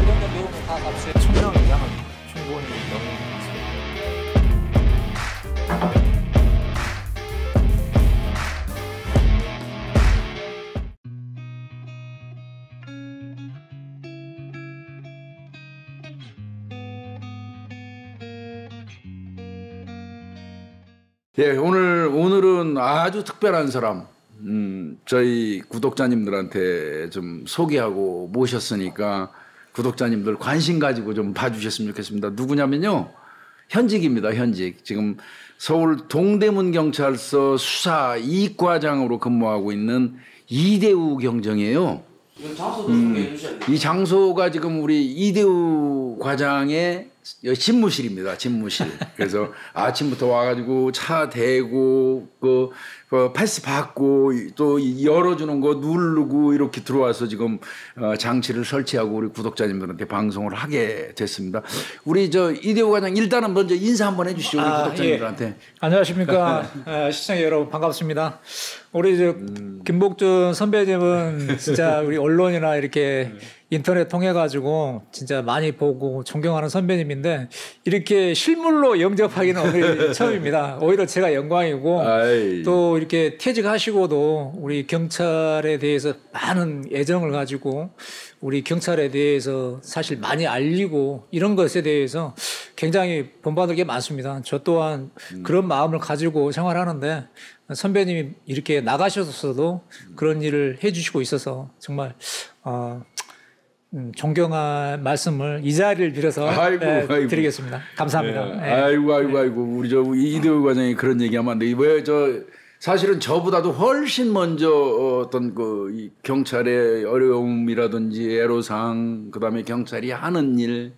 정도 내용은 다 값이 1,000명 이상은 충분히 넘는 것 같습니다. 예, 오늘은 아주 특별한 사람, 저희 구독자님들한테 좀 소개하고 모셨으니까 구독자님들 관심 가지고 좀 봐주셨으면 좋겠습니다. 누구냐면요, 현직입니다. 현직. 지금 서울 동대문 경찰서 수사 2과장으로 근무하고 있는 이대우 경정이에요. 장소도 소개해 주셔야 돼요. 이 장소가 지금 우리 이대우 과장의 집무실입니다. 집무실. 그래서 아침부터 와가지고 차 대고 그 패스 받고 또 열어주는 거 누르고 이렇게 들어와서 지금 장치를 설치하고 우리 구독자님들한테 방송을 하게 됐습니다. 우리 저 이대우 과장 일단은 먼저 인사 한번 해주시죠. 우리 구독자님들한테. 예. 안녕하십니까. 시청자 여러분 반갑습니다. 우리 저 김복준 선배님은 진짜 우리 언론이나 이렇게 인터넷 통해 가지고 진짜 많이 보고 존경하는 선배님인데 이렇게 실물로 영접하기는 오늘 처음입니다. 오히려 제가 영광이고 아이. 또 이렇게 퇴직하시고도 우리 경찰에 대해서 많은 애정을 가지고 우리 경찰에 대해서 사실 많이 알리고 이런 것에 대해서 굉장히 본받을 게 많습니다. 저 또한 그런 마음을 가지고 생활하는데 선배님이 이렇게 나가셨어도 그런 일을 해주시고 있어서 정말 존경한 말씀을 이 자리를 빌어서 아이고. 드리겠습니다. 감사합니다. 네. 아이고 우리 저 이대우 과장이 그런 얘기하면 안 돼. 왜 저 사실은 저보다도 훨씬 먼저 어떤 이 경찰의 어려움이라든지 애로사항, 그다음에 경찰이 하는 일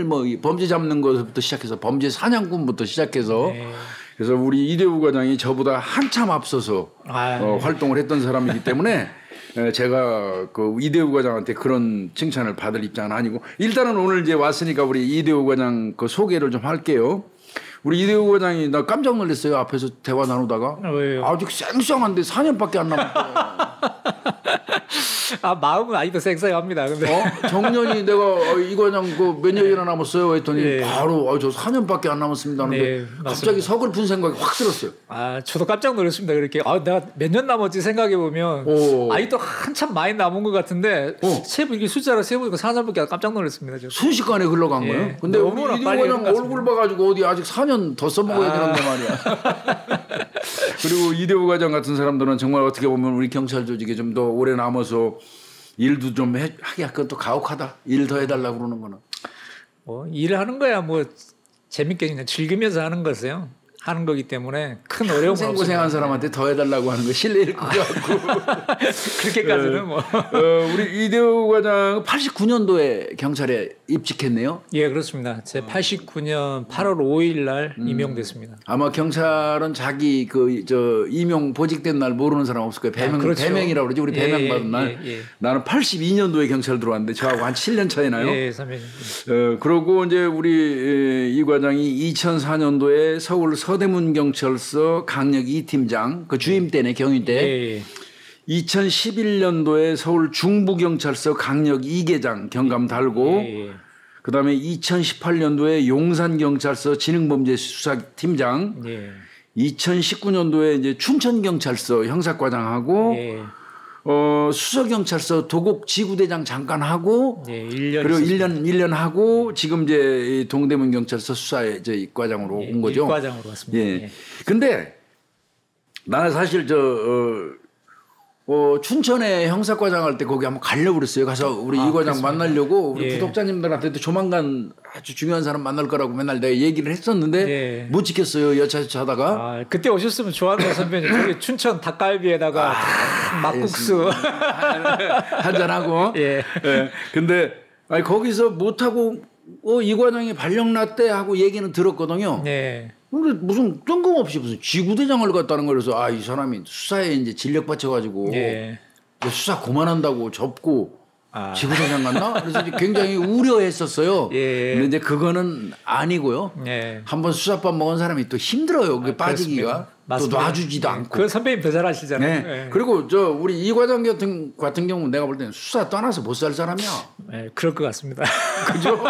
뭐 범죄 잡는 것부터 시작해서 범죄 사냥꾼부터 시작해서 그래서 우리 이대우 과장이 저보다 한참 앞서서 활동을 했던 사람이기 때문에 제가 그 이대우 과장한테 그런 칭찬을 받을 입장은 아니고, 일단은 오늘 이제 왔으니까 우리 이대우 과장 그 소개를 좀 할게요. 우리 이대우 과장이 나 깜짝 놀랐어요. 앞에서 대화 나누다가. 왜요? 아직 쌩쌩한데 4년밖에 안 남았어. 마음은 아직도 쌩쌩합니다. 근데 정년이 내가 이 과장 그 몇 년이나 남았어요 했더니 바로 저 4년밖에 안 남았습니다 하는데 갑자기 서글픈 생각이 확 들었어요. 저도 깜짝 놀랐습니다. 그렇게 내가 몇 년 남았지 생각해 보면 아직도 한참 많이 남은 것 같은데 이게 숫자로 세보니까 4년밖에 깜짝 놀랐습니다. 저. 순식간에 흘러간 거예요. 근데 우리 이대우 과장 얼굴 봐가지고 어디 아직 4년 더 써먹어야 되는데 말이야. 그리고 이대우 과장 같은 사람들은 정말 어떻게 보면 우리 경찰 조직에 좀 더 오래 남아서 일도 좀 하기가 그건 또 가혹하다. 일 더 해달라고 그러는 거는. 일을 하는 거야 뭐 재밌게 그냥 즐기면서 하는 거세요. 하는 거기 때문에 큰 어려움은 없어요. 고생한 사람한테 더 해달라고 하는 거 실례일 것 같고. 그렇게까지는 뭐. 우리 이대우 과장 89년도에 경찰에 입직했네요. 예, 그렇습니다. 제 89년 8월 5일 날 임용됐습니다. 아마 경찰은 자기 임용 보직된 날 모르는 사람 없을 거예요. 그렇죠. 배명이라고 그러지. 우리 배명 받은 날. 나는 82년도에 경찰 들어왔는데 저하고 한 7년 차이 나요. 예, 선배님. 그러고 이제 우리 이 과장이 2004년도에 서울 서대문 경찰서 강력 2팀장, 그 주임 때네, 경위 때. 2011년도에 서울 중부경찰서 강력 2계장 경감 달고, 그다음에 2018년도에 용산경찰서 지능범죄수사팀장, 2019년도에 이제 춘천경찰서 형사과장하고, 수서경찰서 도곡지구대장 잠깐 하고, 그리고 1년 하고, 지금 이제 동대문 경찰서 수사에 이제 이과장으로 온 거죠. 이과장으로 왔습니다. 근데 나는 사실 춘천에 형사과장 할 때 거기 한번 가려고 그랬어요. 가서 우리 이 과장 만나려고 우리 구독자님들한테도 조만간 아주 중요한 사람 만날 거라고 맨날 내가 얘기를 했었는데 못 지켰어요. 여차저차 하다가. 그때 오셨으면 좋았네요, 선배님. 거기 춘천 닭갈비에다가 막국수 한잔하고. 근데 거기서 못하고 이 과장이 발령났대 하고 얘기는 들었거든요. 근데 무슨 뜬금없이 무슨 지구대장을 갔다는 거라서 이 사람이 수사에 이제 진력 받쳐가지고 수사 그만한다고 접고 지구도장 갔나? 그래서 이제 굉장히 우려했었어요. 예. 근데 이제 그거는 아니고요. 예. 한번 수사밥 먹은 사람이 또 힘들어요. 그 빠지기가 그렇습니다. 또 맞습니다. 놔주지도 예. 않고. 그 선배님 더 잘 아시잖아요. 네. 예. 그리고 저 우리 이 과장 같은 경우 내가 볼 때는 수사 떠나서 못 살 사람이야. 예, 그럴 것 같습니다. 그죠?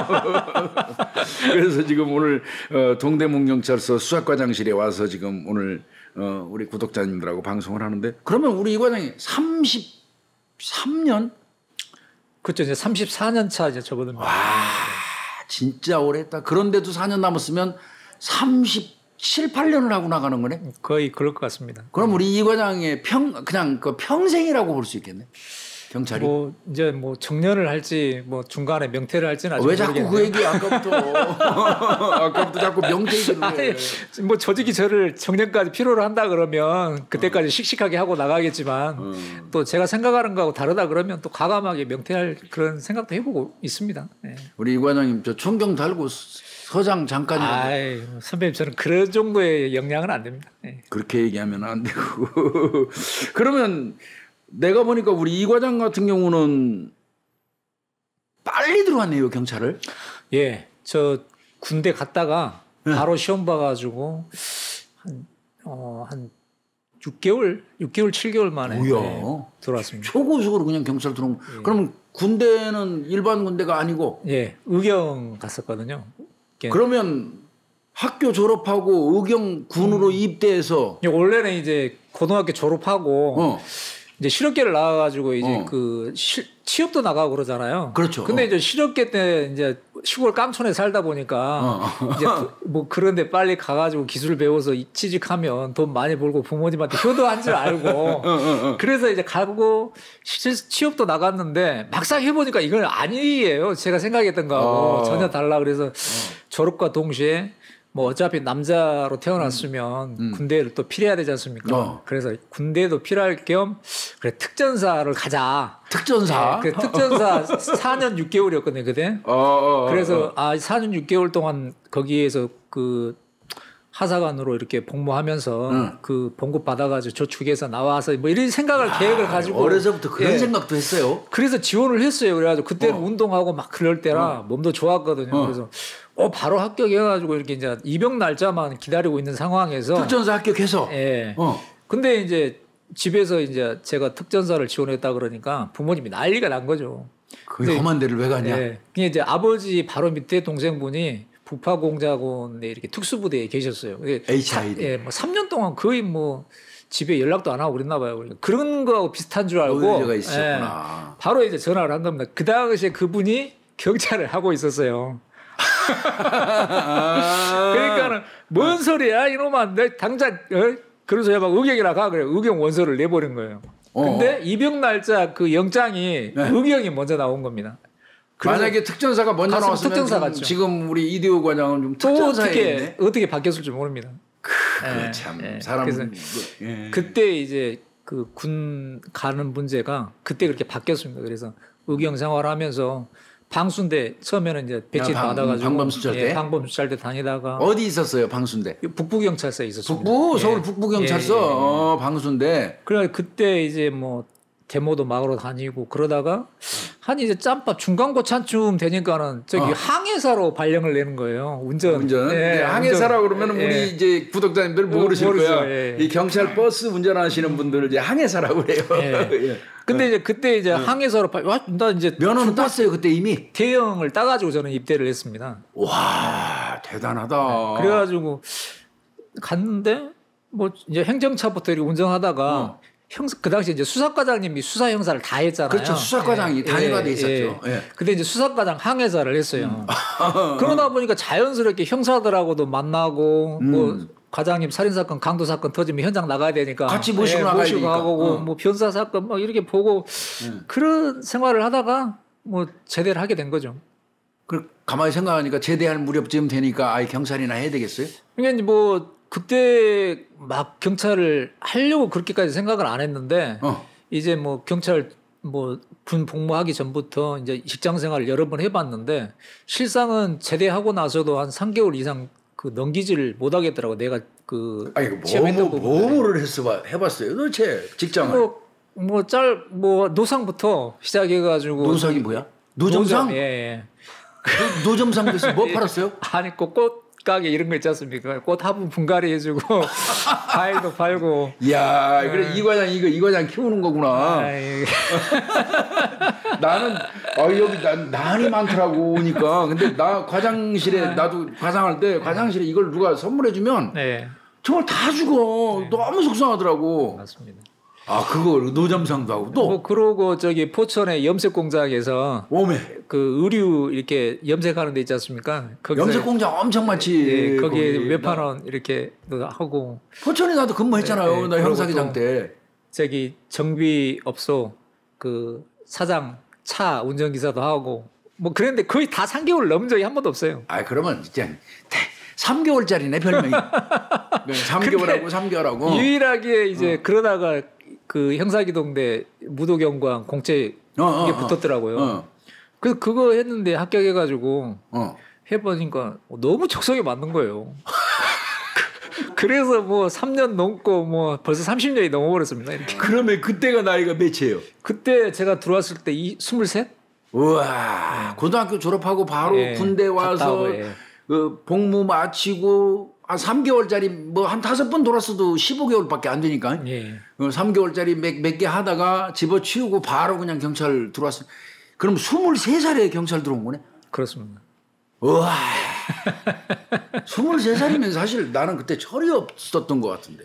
그래서 지금 오늘 동대문경찰서 수사과장실에 와서 지금 오늘 우리 구독자님들하고 방송을 하는데 그러면 우리 이 과장이 33년? 그렇죠. 이제 34년 차 이제 접어듭니다. 와 진짜 오래 했다. 그런데도 4년 남았으면 37, 8년을 하고 나가는 거네. 거의 그럴 것 같습니다. 그럼 우리 이 과장의 그냥 그 평생이라고 볼 수 있겠네. 경찰이. 뭐 이제 뭐 정년을 할지 뭐 중간에 명퇴를 할지는 아직 왜 자꾸 그 모르겠는데. 얘기 아까부터 아까부터 자꾸 명태 얘기를 해. 아니, 뭐 조직이 저를 정년까지 필요로 한다 그러면 그때까지 씩씩하게 하고 나가겠지만 또 제가 생각하는 거하고 다르다 그러면 또 과감하게 명퇴할 그런 생각도 해보고 있습니다. 네. 우리 이 과장님 저 총경 달고 서장 잠깐 아이 선배님 저는 그런 정도의 역량은 안 됩니다. 네. 그렇게 얘기하면 안 되고 그러면 내가 보니까 우리 이 과장 같은 경우는 빨리 들어왔네요 경찰을. 예, 저 군대 갔다가 바로 시험 봐가지고 한 6개월, 7개월 만에 뭐야? 들어왔습니다. 초고속으로 그냥 경찰 들어온. 그러면 군대는 일반 군대가 아니고. 예, 의경 갔었거든요. 그러면 학교 졸업하고 의경 군으로 입대해서 원래는 이제 고등학교 졸업하고 이제 실업계를 나와가지고 이제 그 취업도 나가고 그러잖아요. 그렇죠. 근데 이제 실업계 때 이제 시골 깡촌에 살다 보니까 이제 뭐 그런데 빨리 가가지고 기술을 배워서 취직하면 돈 많이 벌고 부모님한테 효도한 줄 알고 그래서 이제 가고 취업도 나갔는데 막상 해보니까 이건 아니에요. 제가 생각했던 거하고 전혀 달라. 그래서 졸업과 동시에 뭐 어차피 남자로 태어났으면 군대를 또 필요해야 되지 않습니까? 그래서 군대도 필요할 겸 그래 특전사를 가자. 특전사. 네, 그 특전사 4년 6개월이었거든요 그때. 그래서 4년 6개월 동안 거기에서 그 하사관으로 이렇게 복무하면서 그 봉급 받아가지고 저축해서 나와서 뭐 이런 생각을 계획을 가지고 어려서부터 그런 예. 생각도 했어요. 그래서 지원을 했어요. 그래가지고 그때는 운동하고 막 그럴 때라 몸도 좋았거든요. 그래서 바로 합격해가지고 이렇게 이제 입영 날짜만 기다리고 있는 상황에서 특전사 합격해서. 예. 근데 이제 집에서 이제 제가 특전사를 지원했다 그러니까 부모님이 난리가 난 거죠. 그 험한 데를 왜 가냐? 예. 그게 이제 아버지 바로 밑에 동생분이 북파공작원에 이렇게 특수부대에 계셨어요. HID. 예, 뭐 3년 동안 거의 뭐 집에 연락도 안 하고 그랬나 봐요. 그런 거하고 비슷한 줄 알고 노여자가 있었구나. 예, 바로 이제 전화를 한 겁니다. 그 당시에 그분이 경찰을 하고 있었어요. 그러니까는 뭔 소리야 이놈아, 내 당장 그래서 막 의경이라 가 그래. 의경 원서를 내버린 거예요. 근데 입영 날짜 그 영장이 의경이 먼저 나온 겁니다. 만약에 특전사가 먼저 가서 나왔으면 특전사 갔죠. 지금 우리 이대호 과장은 좀 또 특전사에 있네. 어떻게 바뀌었을지 모릅니다. 참 예. 사람. 그래서 예. 그때 이제 그 군 가는 문제가 그때 그렇게 바뀌었습니다. 그래서 의경 생활하면서 방순대 처음에는 이제 배치 받아가지고 방범수찰대? 예, 방범수찰대 다니다가 어디 있었어요 방순대? 북부경찰서에 있었습니다. 북부 서울 예. 북부경찰서 방순대. 그래 그때 이제 뭐 데모도 막으러 다니고 그러다가 한 이제 짬밥 중간고차쯤 되니까는 저기 항해사로 발령을 내는 거예요. 운전. 예, 항해사라 그러면 예. 우리 이제 구독자님들 모르실 모르죠. 거야. 예. 이 경찰 버스 운전하시는 분들을 이제 항해사라고 그래요. 예. 예. 근데 이제 그때 이제 항해사로 나 이제 면허는 땄어요 그때 이미. 대형을 따가지고 저는 입대를 했습니다. 와 대단하다. 그래가지고 갔는데 뭐 이제 행정차부터 이렇게 운전하다가 그 당시 이제 수사과장님이 수사 형사를 다 했잖아요. 그렇죠. 수사과장이 단일화돼 있었죠. 예. 근데 이제 수사과장 항해사를 했어요. 그러다 보니까 자연스럽게 형사들하고도 만나고 뭐 과장님 살인사건, 강도사건 터지면 현장 나가야 되니까 같이 모시고 나가야 모시고 되니까. 가고 뭐 변사 사건 막 이렇게 보고 그런 생활을 하다가 뭐 제대를 하게 된 거죠. 그 가만히 생각하니까 제대할 무렵쯤 되니까 아예 경찰이나 해야 되겠어요? 그러니까 뭐 그때 막 경찰을 하려고 그렇게까지 생각을 안 했는데 이제 뭐 경찰 뭐 군 복무하기 전부터 이제 직장 생활을 여러 번 해봤는데 실상은 제대하고 나서도 한 3개월 이상 그 넘기지를 못하겠더라고. 내가 그 아니 체험했던 부분들이. 뭐를 해봤어요 도대체 직장을? 뭐 뭐 노상부터 시작해가지고 노상이 뭐야? 노점상? 예, 예. 노점상에서 뭐 팔았어요? 아니 꽃 가게 이런 거 있지 않습니까? 꽃 화분 분갈이 해주고 과일도 팔고. 이야, 그래 이 과장 이 과장 키우는 거구나. 아이, 나는 여기 난이 많더라고 오니까. 근데 나 과장실에 나도 과장할 때 과장실에 이걸 누가 선물해 주면 네, 정말 다 주고 너무 속상하더라고. 맞습니다. 아 그거 노점상도 하고 또 뭐 그러고 저기 포천의 염색 공장에서 오메 그 의류 이렇게 염색하는 데 있지 않습니까? 거기서 염색 공장 엄청 많지. 예, 거기에 거기. 몇만 원 이렇게 하고 포천에 나도 근무했잖아요. 네, 나 그러고 형사기장 또 때. 저기 정비업소 그 사장 차 운전기사도 하고 뭐 그랬는데 거의 다 3개월 넘은 적이 한 번도 없어요. 아 그러면 진짜 3개월짜리네 별명이. 3개월하고 3개월하고. 유일하게 이제 그러다가 그 형사기동대 무도경관 공채 이게 붙었더라고요. 그래서 그거 했는데 합격해가지고 해보니까 너무 적성에 맞는 거예요. 그래서 뭐 3년 넘고 뭐 벌써 30년이 넘어버렸습니다. 이렇게. 그러면 그때가 나이가 몇이에요? 그때 제가 들어왔을 때 23? 우와 고등학교 졸업하고 바로 예, 군대 갔다 와서 오고, 예. 그 복무 마치고 한 3개월짜리 뭐 한 5번 돌았어도 15개월밖에 안 되니까 예. 3개월짜리 몇 개 하다가 집어치우고 바로 그냥 경찰 들어왔어. 그럼 23살에 경찰 들어온 거네? 그렇습니다. 우와 23살이면 사실 나는 그때 철이 없었던 것 같은데.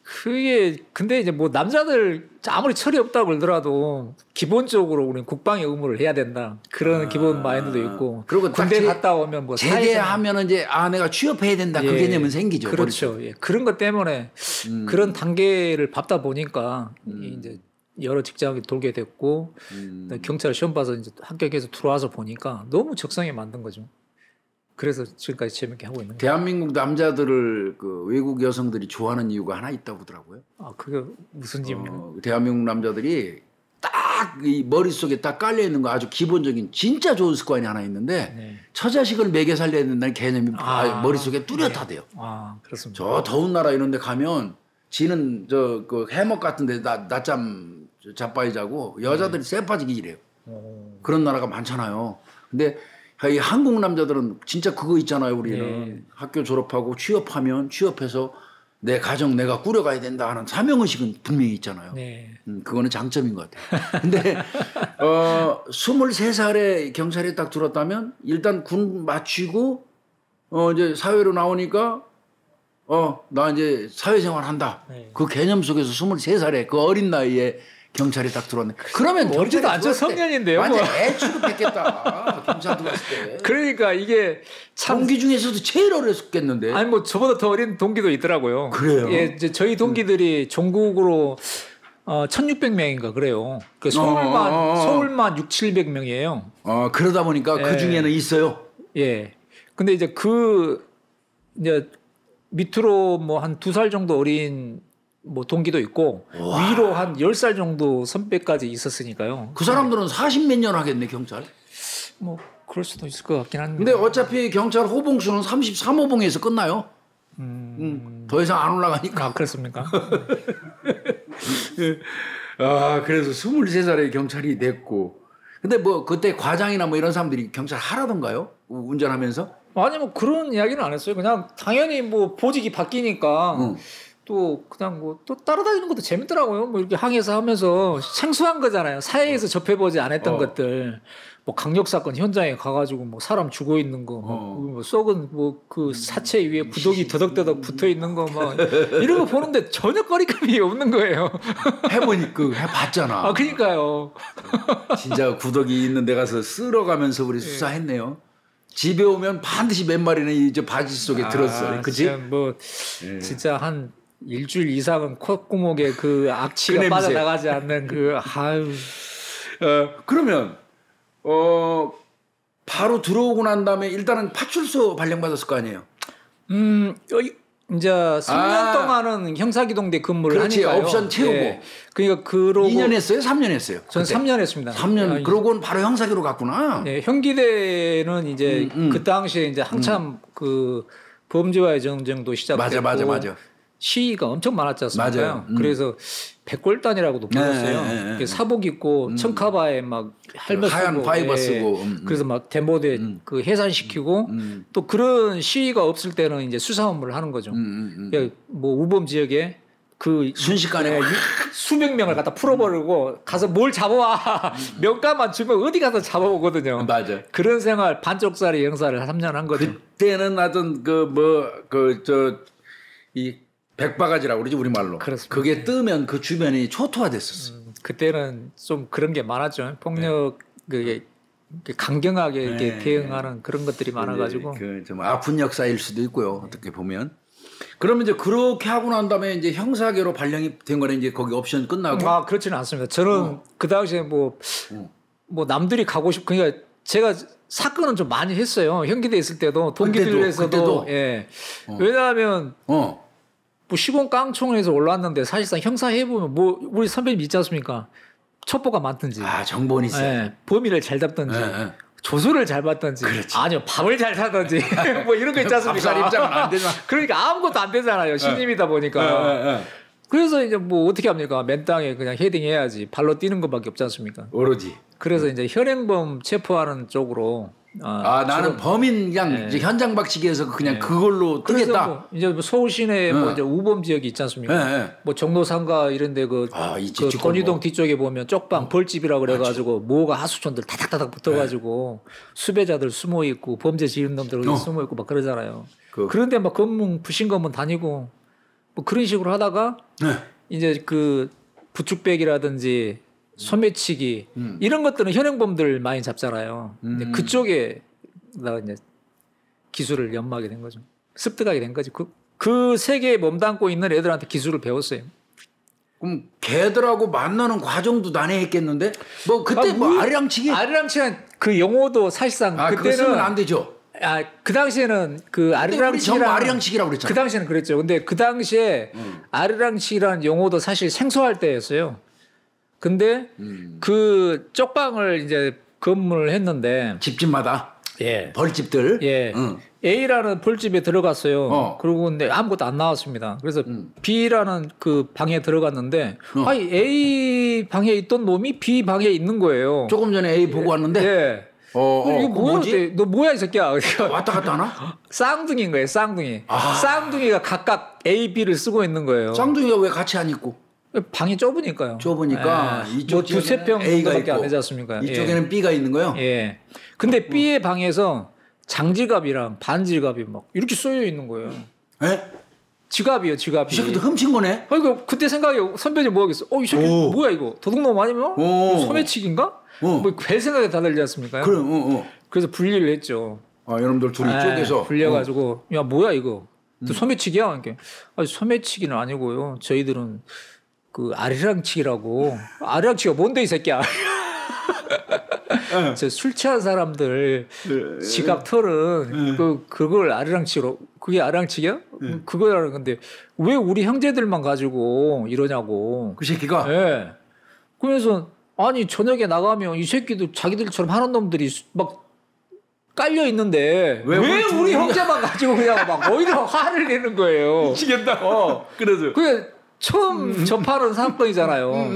그게 근데 이제 뭐 남자들 아무리 철이 없다고 그러더라도 기본적으로 우리는 국방의 의무를 해야 된다 그런 기본 마인드도 있고 그리고 딱 군대 갔다 오면 뭐 제대하면은 이제 내가 취업해야 된다 그 예, 개념은 생기죠. 그렇죠. 예. 그런 것 때문에 그런 단계를 밟다 보니까 이제 여러 직장에 돌게 됐고 경찰 시험 봐서 이제 합격해서 들어와서 보니까 너무 적성에 맞는 거죠. 그래서 지금까지 재밌게 하고 있는 거예요. 대한민국 남자들을 그 외국 여성들이 좋아하는 이유가 하나 있다고 하더라고요. 아, 그게 무슨 이유입니까? 대한민국 남자들이 딱 이 머릿속에 딱 깔려 있는 거 아주 기본적인 진짜 좋은 습관이 하나 있는데 네. 처자식을 먹여 살려야 된다는 개념이 머릿속에 뚜렷하대요. 아, 그렇습니다. 저 더운 나라 이런 데 가면 지는 저 그 해먹 같은 데 낮잠 자빠이 자고 여자들이 쇠 빠지기 이래요. 그런 나라가 많잖아요. 근데 이 한국 남자들은 진짜 그거 있잖아요. 우리는 학교 졸업하고 취업해서 내 가정 내가 꾸려가야 된다 하는 사명의식은 분명히 있잖아요. 네. 그거는 장점인 것 같아요. 근데 23살에 경찰에 딱 들었다면 일단 군 마치고 이제 사회로 나오니까 나 이제 사회생활 한다. 네. 그 개념 속에서 23살에 그 어린 나이에 경찰에 딱 들어왔네. 그러면 어리지도 않죠. 들어왔을 때 성년인데요, 완전 뭐. 애 취급했겠다. 경찰 들어왔을 때. 그러니까 이게 참 동기 중에서도 제일 어렸겠는데. 아니 뭐 저보다 더 어린 동기도 있더라고요. 그래요? 예, 이제 저희 동기들이 전국으로 1,600명인가 그래요. 그 서울만 6, 700명이에요. 그러다 보니까 그 중에는 있어요. 예. 근데 이제 이제 밑으로 뭐 한 2살 정도 어린 뭐 동기도 있고 위로 한 10살 정도 선배까지 있었으니까요. 그 사람들은 40몇 년 하겠네 경찰. 뭐 그럴 수도 있을 것 같긴 한데. 근데 어차피 경찰 호봉수는 33호봉에서 끝나요. 더 이상 안 올라가니까. 아, 그렇습니까? 그래서 23살에 경찰이 됐고. 근데 뭐 그때 과장이나 뭐 이런 사람들이 경찰 하라던가요? 운전하면서? 아니 뭐 그런 이야기는 안 했어요. 그냥 당연히 뭐 보직이 바뀌니까 또 그냥 뭐 또 따라다니는 것도 재밌더라고요. 뭐 이렇게 항해서 하면서 생소한 거잖아요. 사회에서 접해보지 않았던 것들. 뭐 강력 사건 현장에 가가지고 뭐 사람 죽어 있는 거, 뭐 썩은 뭐 그 사체 위에 구더기 더덕더덕 붙어 있는 거, 막 이런 거 보는데 전혀 거리감이 없는 거예요. 해봤잖아. 아, 그러니까요. 진짜 구더기 있는 데 가서 쓸어가면서 우리 수사했네요. 집에 오면 반드시 몇 마리는 이제 바지 속에 들었어. 그치? 진짜 뭐 진짜 한 일주일 이상은 콧구멍에 그 악취가 그 빠져나가지 않는 그 아유. 그러면 바로 들어오고 난 다음에 일단은 파출소 발령받았을 거 아니에요? 이제 3년 동안은 형사기동대 근무를 그렇지, 하니까요. 옵션 채우고. 예. 그러니까 그러고 2년 했어요? 3년 했어요? 전 3년 했습니다. 3년. 그러고는 바로 형사기로 갔구나. 네, 형기대는 이제 그 당시에 이제 한참 그 범죄와의 전쟁도 시작됐고 맞아. 시위가 엄청 많았지 않습니까? 맞아요. 그래서 백골단이라고도 불렀어요. 네, 네. 사복 입고 청카바에 막 헬멧 하얀 쓰고, 파이버 예. 쓰고, 그래서 막 대모대 그 해산시키고 또 그런 시위가 없을 때는 이제 수사 업무를 하는 거죠. 그러니까 뭐 우범 지역에 그 순식간에 수백 명을 갖다 풀어버리고 가서 뭘 잡아와 명감만 주면 어디 가서 잡아오거든요. 맞아. 그런 생활 반쪽짜리 영사를 3년 한 거죠. 그때는 하던 이 백바가지라고 그러지 우리말로. 그렇습니다. 그게 뜨면 그 주변이 초토화됐었어. 그때는 좀 그런 게 많았죠. 폭력 그게 강경하게 이렇게 대응하는 그런 것들이 많아가지고. 좀 아픈 역사일 수도 있고요. 어떻게 보면. 그러면 이제 그렇게 하고 난 다음에 이제 형사계로 발령이 된 거는 이제 거기 옵션 끝나고. 아 그렇지는 않습니다. 저는 그 당시에 뭐 남들이 가고 싶 그러니까 제가 사건은 좀 많이 했어요. 형기대 있을 때도 동기들에서도 그때도? 예. 왜냐하면 어. 뭐 시공 깡총에서 올라왔는데 사실상 형사 해보면 뭐 우리 선배님 있지 않습니까? 첩보가 많든지, 아 정보는 있어요. 예, 범위를 잘 잡든지, 예. 조수를 잘 받든지, 그렇지. 아니요 밥을 잘 사든지 뭐 이런 거 있지 않습니까? 밥살 입장은 안 되잖아. 그러니까 아무것도 안 되잖아요. 신임이다 보니까. 그래서 이제 뭐 어떻게 합니까? 맨 땅에 그냥 헤딩해야지 발로 뛰는 것밖에 없지 않습니까? 오로지. 그래서 이제 현행범 체포하는 쪽으로. 나는 범인 그냥 이제 현장 박치기에서 그냥 그걸로 그래서 뜨겠다. 뭐 이제 뭐 서울 시내에 뭐 이제 우범 지역이 있지 않습니까? 뭐 정로상가 이런데 그 권유동 뒤쪽에 보면 쪽방 벌집이라고 그래가지고 모가 하수촌들 다닥다닥 붙어가지고 수배자들 숨어 있고 범죄 지은 놈들 숨어 있고 막 그러잖아요. 그런데 막 검문 부신검문 다니고 뭐 그런 식으로 하다가 이제 그 부축배기라든지 소매치기 이런 것들은 현행범들 많이 잡잖아요. 근데 그쪽에 나 이제 기술을 연마하게 된 거죠. 습득하게 된 거지. 그 세계에 몸담고 있는 애들한테 기술을 배웠어요. 그럼 걔들하고 만나는 과정도 난해했겠는데? 뭐 그때 뭐 아리랑치기? 아리랑치는 그 용어도 사실상 그때는 안 되죠. 그 당시에는 그 아리랑치기라고 그랬잖아요. 그 당시에는 그랬죠. 근데 그 당시에 아리랑치기라는 용어도 사실 생소할 때였어요. 근데 그 쪽방을 이제 검문을 했는데 집집마다 벌집들 A라는 벌집에 들어갔어요. 그리고 근데 아무것도 안 나왔습니다. 그래서 B라는 그 방에 들어갔는데 A 방에 있던 놈이 B 방에 있는 거예요. 조금 전에 A 보고 왔는데 이거 뭐지? 너 뭐야 이 새끼야. 왔다 갔다 하나? 쌍둥이인 거예요. 쌍둥이. 쌍둥이가 각각 A, B를 쓰고 있는 거예요. 쌍둥이가 왜 같이 안 있고? 방이 좁으니까요. 좁으니까 이쪽 뭐 두세 평 정도밖에 안 되지 않습니까? 이쪽에는 B가 있는 거요? 예. 근데 B의 방에서 장지갑이랑 반지갑이 막 이렇게 쏘여 있는 거예요. 예? 지갑이요, 지갑이. 이 새끼도 훔친 거네? 그러니까 그때 생각에 선배님 뭐 하겠어? 이 새끼 뭐야 이거? 도둑놈 아니면? 소매치기인가? 뭐 별 생각이 다 들지 않습니까? 그래서 분리를 했죠. 여러분들 둘이 쪼개서 불려가지고 야 뭐야 이거? 또 소매치기야? 이렇게. 소매치기는 아니고요. 저희들은 그 아리랑치기라고. 아리랑치기가 뭔데 이 새끼야? 저 술 취한 사람들 지갑 털은 그걸 아리랑치기로 그게 아리랑치기야? 그거라는 건데 왜 우리 형제들만 가지고 이러냐고. 그 새끼가? 예. 그래서 아니 저녁에 나가면 이 새끼도 자기들처럼 하는 놈들이 막 깔려 있는데 왜 우리 형제만 가지고 그냥 막 오히려 화를 내는 거예요. 미치겠다. 그래서 그게 처음 접하는 사건이잖아요.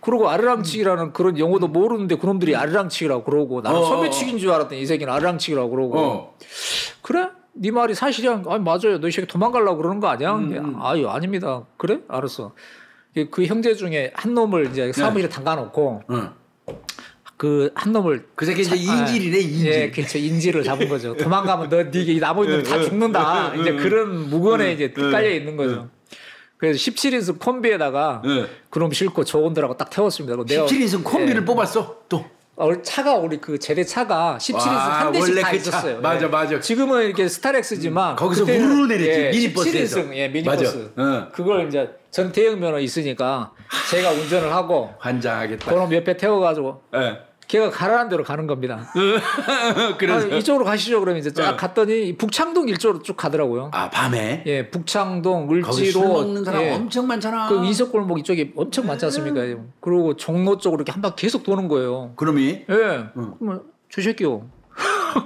그리고 아리랑치기라는 그런 용어도 모르는데 그놈들이 아리랑치기라고 그러고 나는 소매치기인 줄 알았더니 이 새끼는 아리랑치기라고 그러고 그래? 네 말이 사실이야? 아니 맞아요. 너 이 새끼 도망가려고 그러는 거 아니야? 아유 아닙니다. 그래? 알았어. 그 형제 중에 한 놈을 이제 사무실에 담가놓고 그 한 놈을 그 새끼 이제 인질이네 인질. 예, 그렇죠. 인질을 잡은 거죠. 도망가면 너 네 나머지는 다 죽는다. 이제 그런 무건에 이제 깔려 있는 거죠. 그래서 17인승 콤비에다가 그놈 싣고 조원들하고 딱 태웠습니다. 17인승 콤비를 뽑았어 또. 차가 우리 그 제대 차가 17인승 한 대씩 다 있었어요. 맞아. 지금은 이렇게 스타렉스지만 거기서 우르르 내렸지. 미니버스에서. 17인승 미니버스. 그걸 이제 전 대형 면허 있으니까 제가 운전을 하고 환장하겠다. 그놈 옆에 태워가지고 걔가 가라는 대로 가는 겁니다. 그래서 이쪽으로 가시죠. 그러면 이제 쫙 갔더니 북창동 일쪽으로 쭉 가더라고요. 밤에? 예, 북창동, 을지로. 거기 술 먹는 사람 엄청 많잖아. 그 인석골목 이쪽에 엄청 많지 않습니까? 그리고 종로 쪽으로 이렇게 한 바퀴 계속 도는 거예요. 그럼이? 예. 그러면 저 새끼요.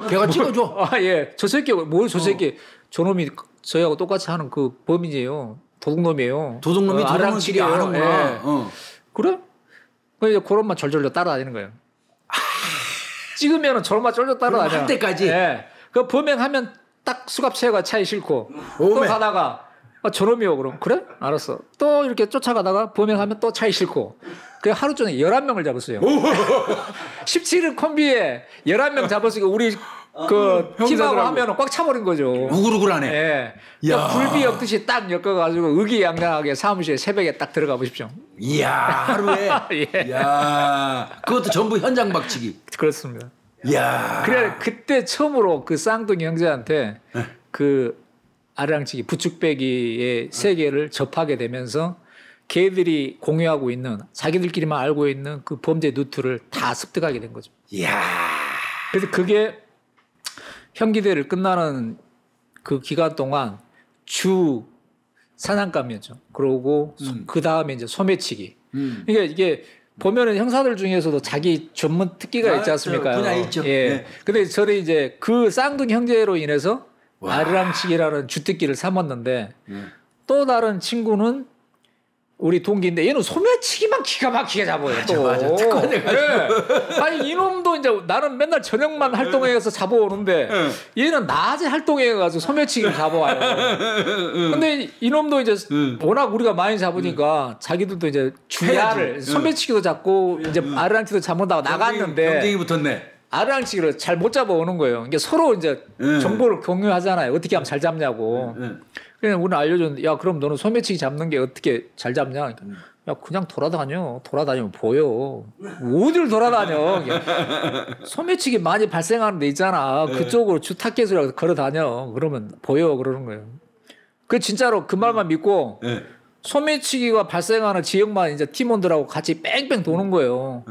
걔가 찍어줘. 예. 저 새끼요. 뭘 저 새끼. 저놈이 저희하고 똑같이 하는 그 범인이에요. 도둑놈이에요. 도둑놈이 아랑치기 아는구나. 예. 그래? 그 이제 그런만 절절절 따라다니는 거예요. 찍으면은 저런만 절절 따라다녀. 할 때까지. 예. 그 범행하면 딱 수갑채가 차에 싣고 또 오메. 가다가 저놈이요 그럼 그래? 알았어. 또 이렇게 쫓아가다가 범행하면 또 차에 싣고. 그 하루 종일 11명을 잡았어요. 17일 콤비에 11명 잡았으니까 우리 그 팀하고 형사들하고. 하면은 꽉 차버린 거죠. 우글우글하네. 예. 야. 굴비 엮듯이 딱 엮어가지고 의기양양하게 사무실에 새벽에 딱 들어가 보십시오. 이야 하루에. 예. 야 그것도 전부 현장 박치기. 그렇습니다. 이야. 그래 그때 처음으로 그 쌍둥이 형제한테 그 아랑치기 부축배기의 세계를 접하게 되면서 걔들이 공유하고 있는 자기들끼리만 알고 있는 그 범죄 루트를 다 습득하게 된 거죠. 이야. 그래서 그게 형기대를 끝나는 그 기간 동안 주 사냥감이었죠. 그러고 그 다음에 이제 소매치기. 그러니까 이게 보면은 형사들 중에서도 자기 전문 특기가 있지 않습니까? 분야 있죠. 예. 네. 근데 저는 이제 그 쌍둥이 형제로 인해서 아랑치기라는 주특기를 삼았는데 또 다른 친구는 우리 동기인데 얘는 소매치기만 기가 막히게 잡아요. 또. 맞아. 특화돼가지고. 예. 아니 이놈도 이제 나는 맨날 저녁만 활동해서 잡아오는데 얘는 낮에 활동해가지고 소매치기를 잡아와요. 근데 이놈도 이제 워낙 우리가 많이 잡으니까 자기들도 이제 주야를 소매치기도 잡고 이제 아르랑치도 잡는다고 나갔는데 경쟁이 붙었네. 아르랑치기를 잘 못 잡아오는 거예요. 이게 서로 이제 정보를 공유하잖아요. 어떻게 하면 잘 잡냐고. 그냥 우리는 알려줬는데 야 그럼 너는 소매치기 잡는 게 어떻게 잘 잡냐? 그러니까, 야 그냥 돌아다니면 보여. 어딜 돌아다녀? 소매치기 많이 발생하는 데 있잖아. 그쪽으로 주타켓으로 걸어다녀. 그러면 보여 그러는 거예요. 그 진짜로 그 말만 믿고 소매치기가 발생하는 지역만 이제 팀원들하고 같이 뺑뺑 도는 거예요.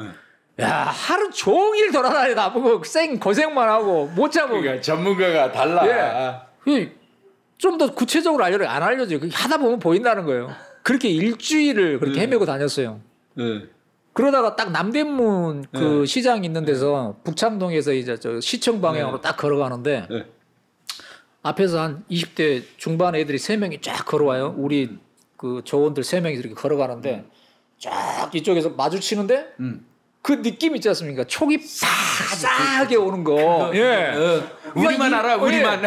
야 하루 종일 돌아다니다 나보고 쌩 고생만 하고 못 잡고. 그러니까 전문가가 달라. 예. 좀 더 구체적으로 안 알려줘요. 하다 보면 보인다는 거예요. 그렇게 일주일을 그렇게 헤매고 다녔어요. 그러다가 딱 남대문 그 시장 있는 데서 북창동에서 이제 저 시청 방향으로 딱 걸어가는데 앞에서 한 20대 중반 애들이 3명이 쫙 걸어와요. 우리 그 조원들 3명이 이렇게 걸어가는데 쫙 이쪽에서 마주치는데 그 느낌 있지 않습니까? 촉이 빡싸하게 오는 거. 예. 우리만 알아, 우리만.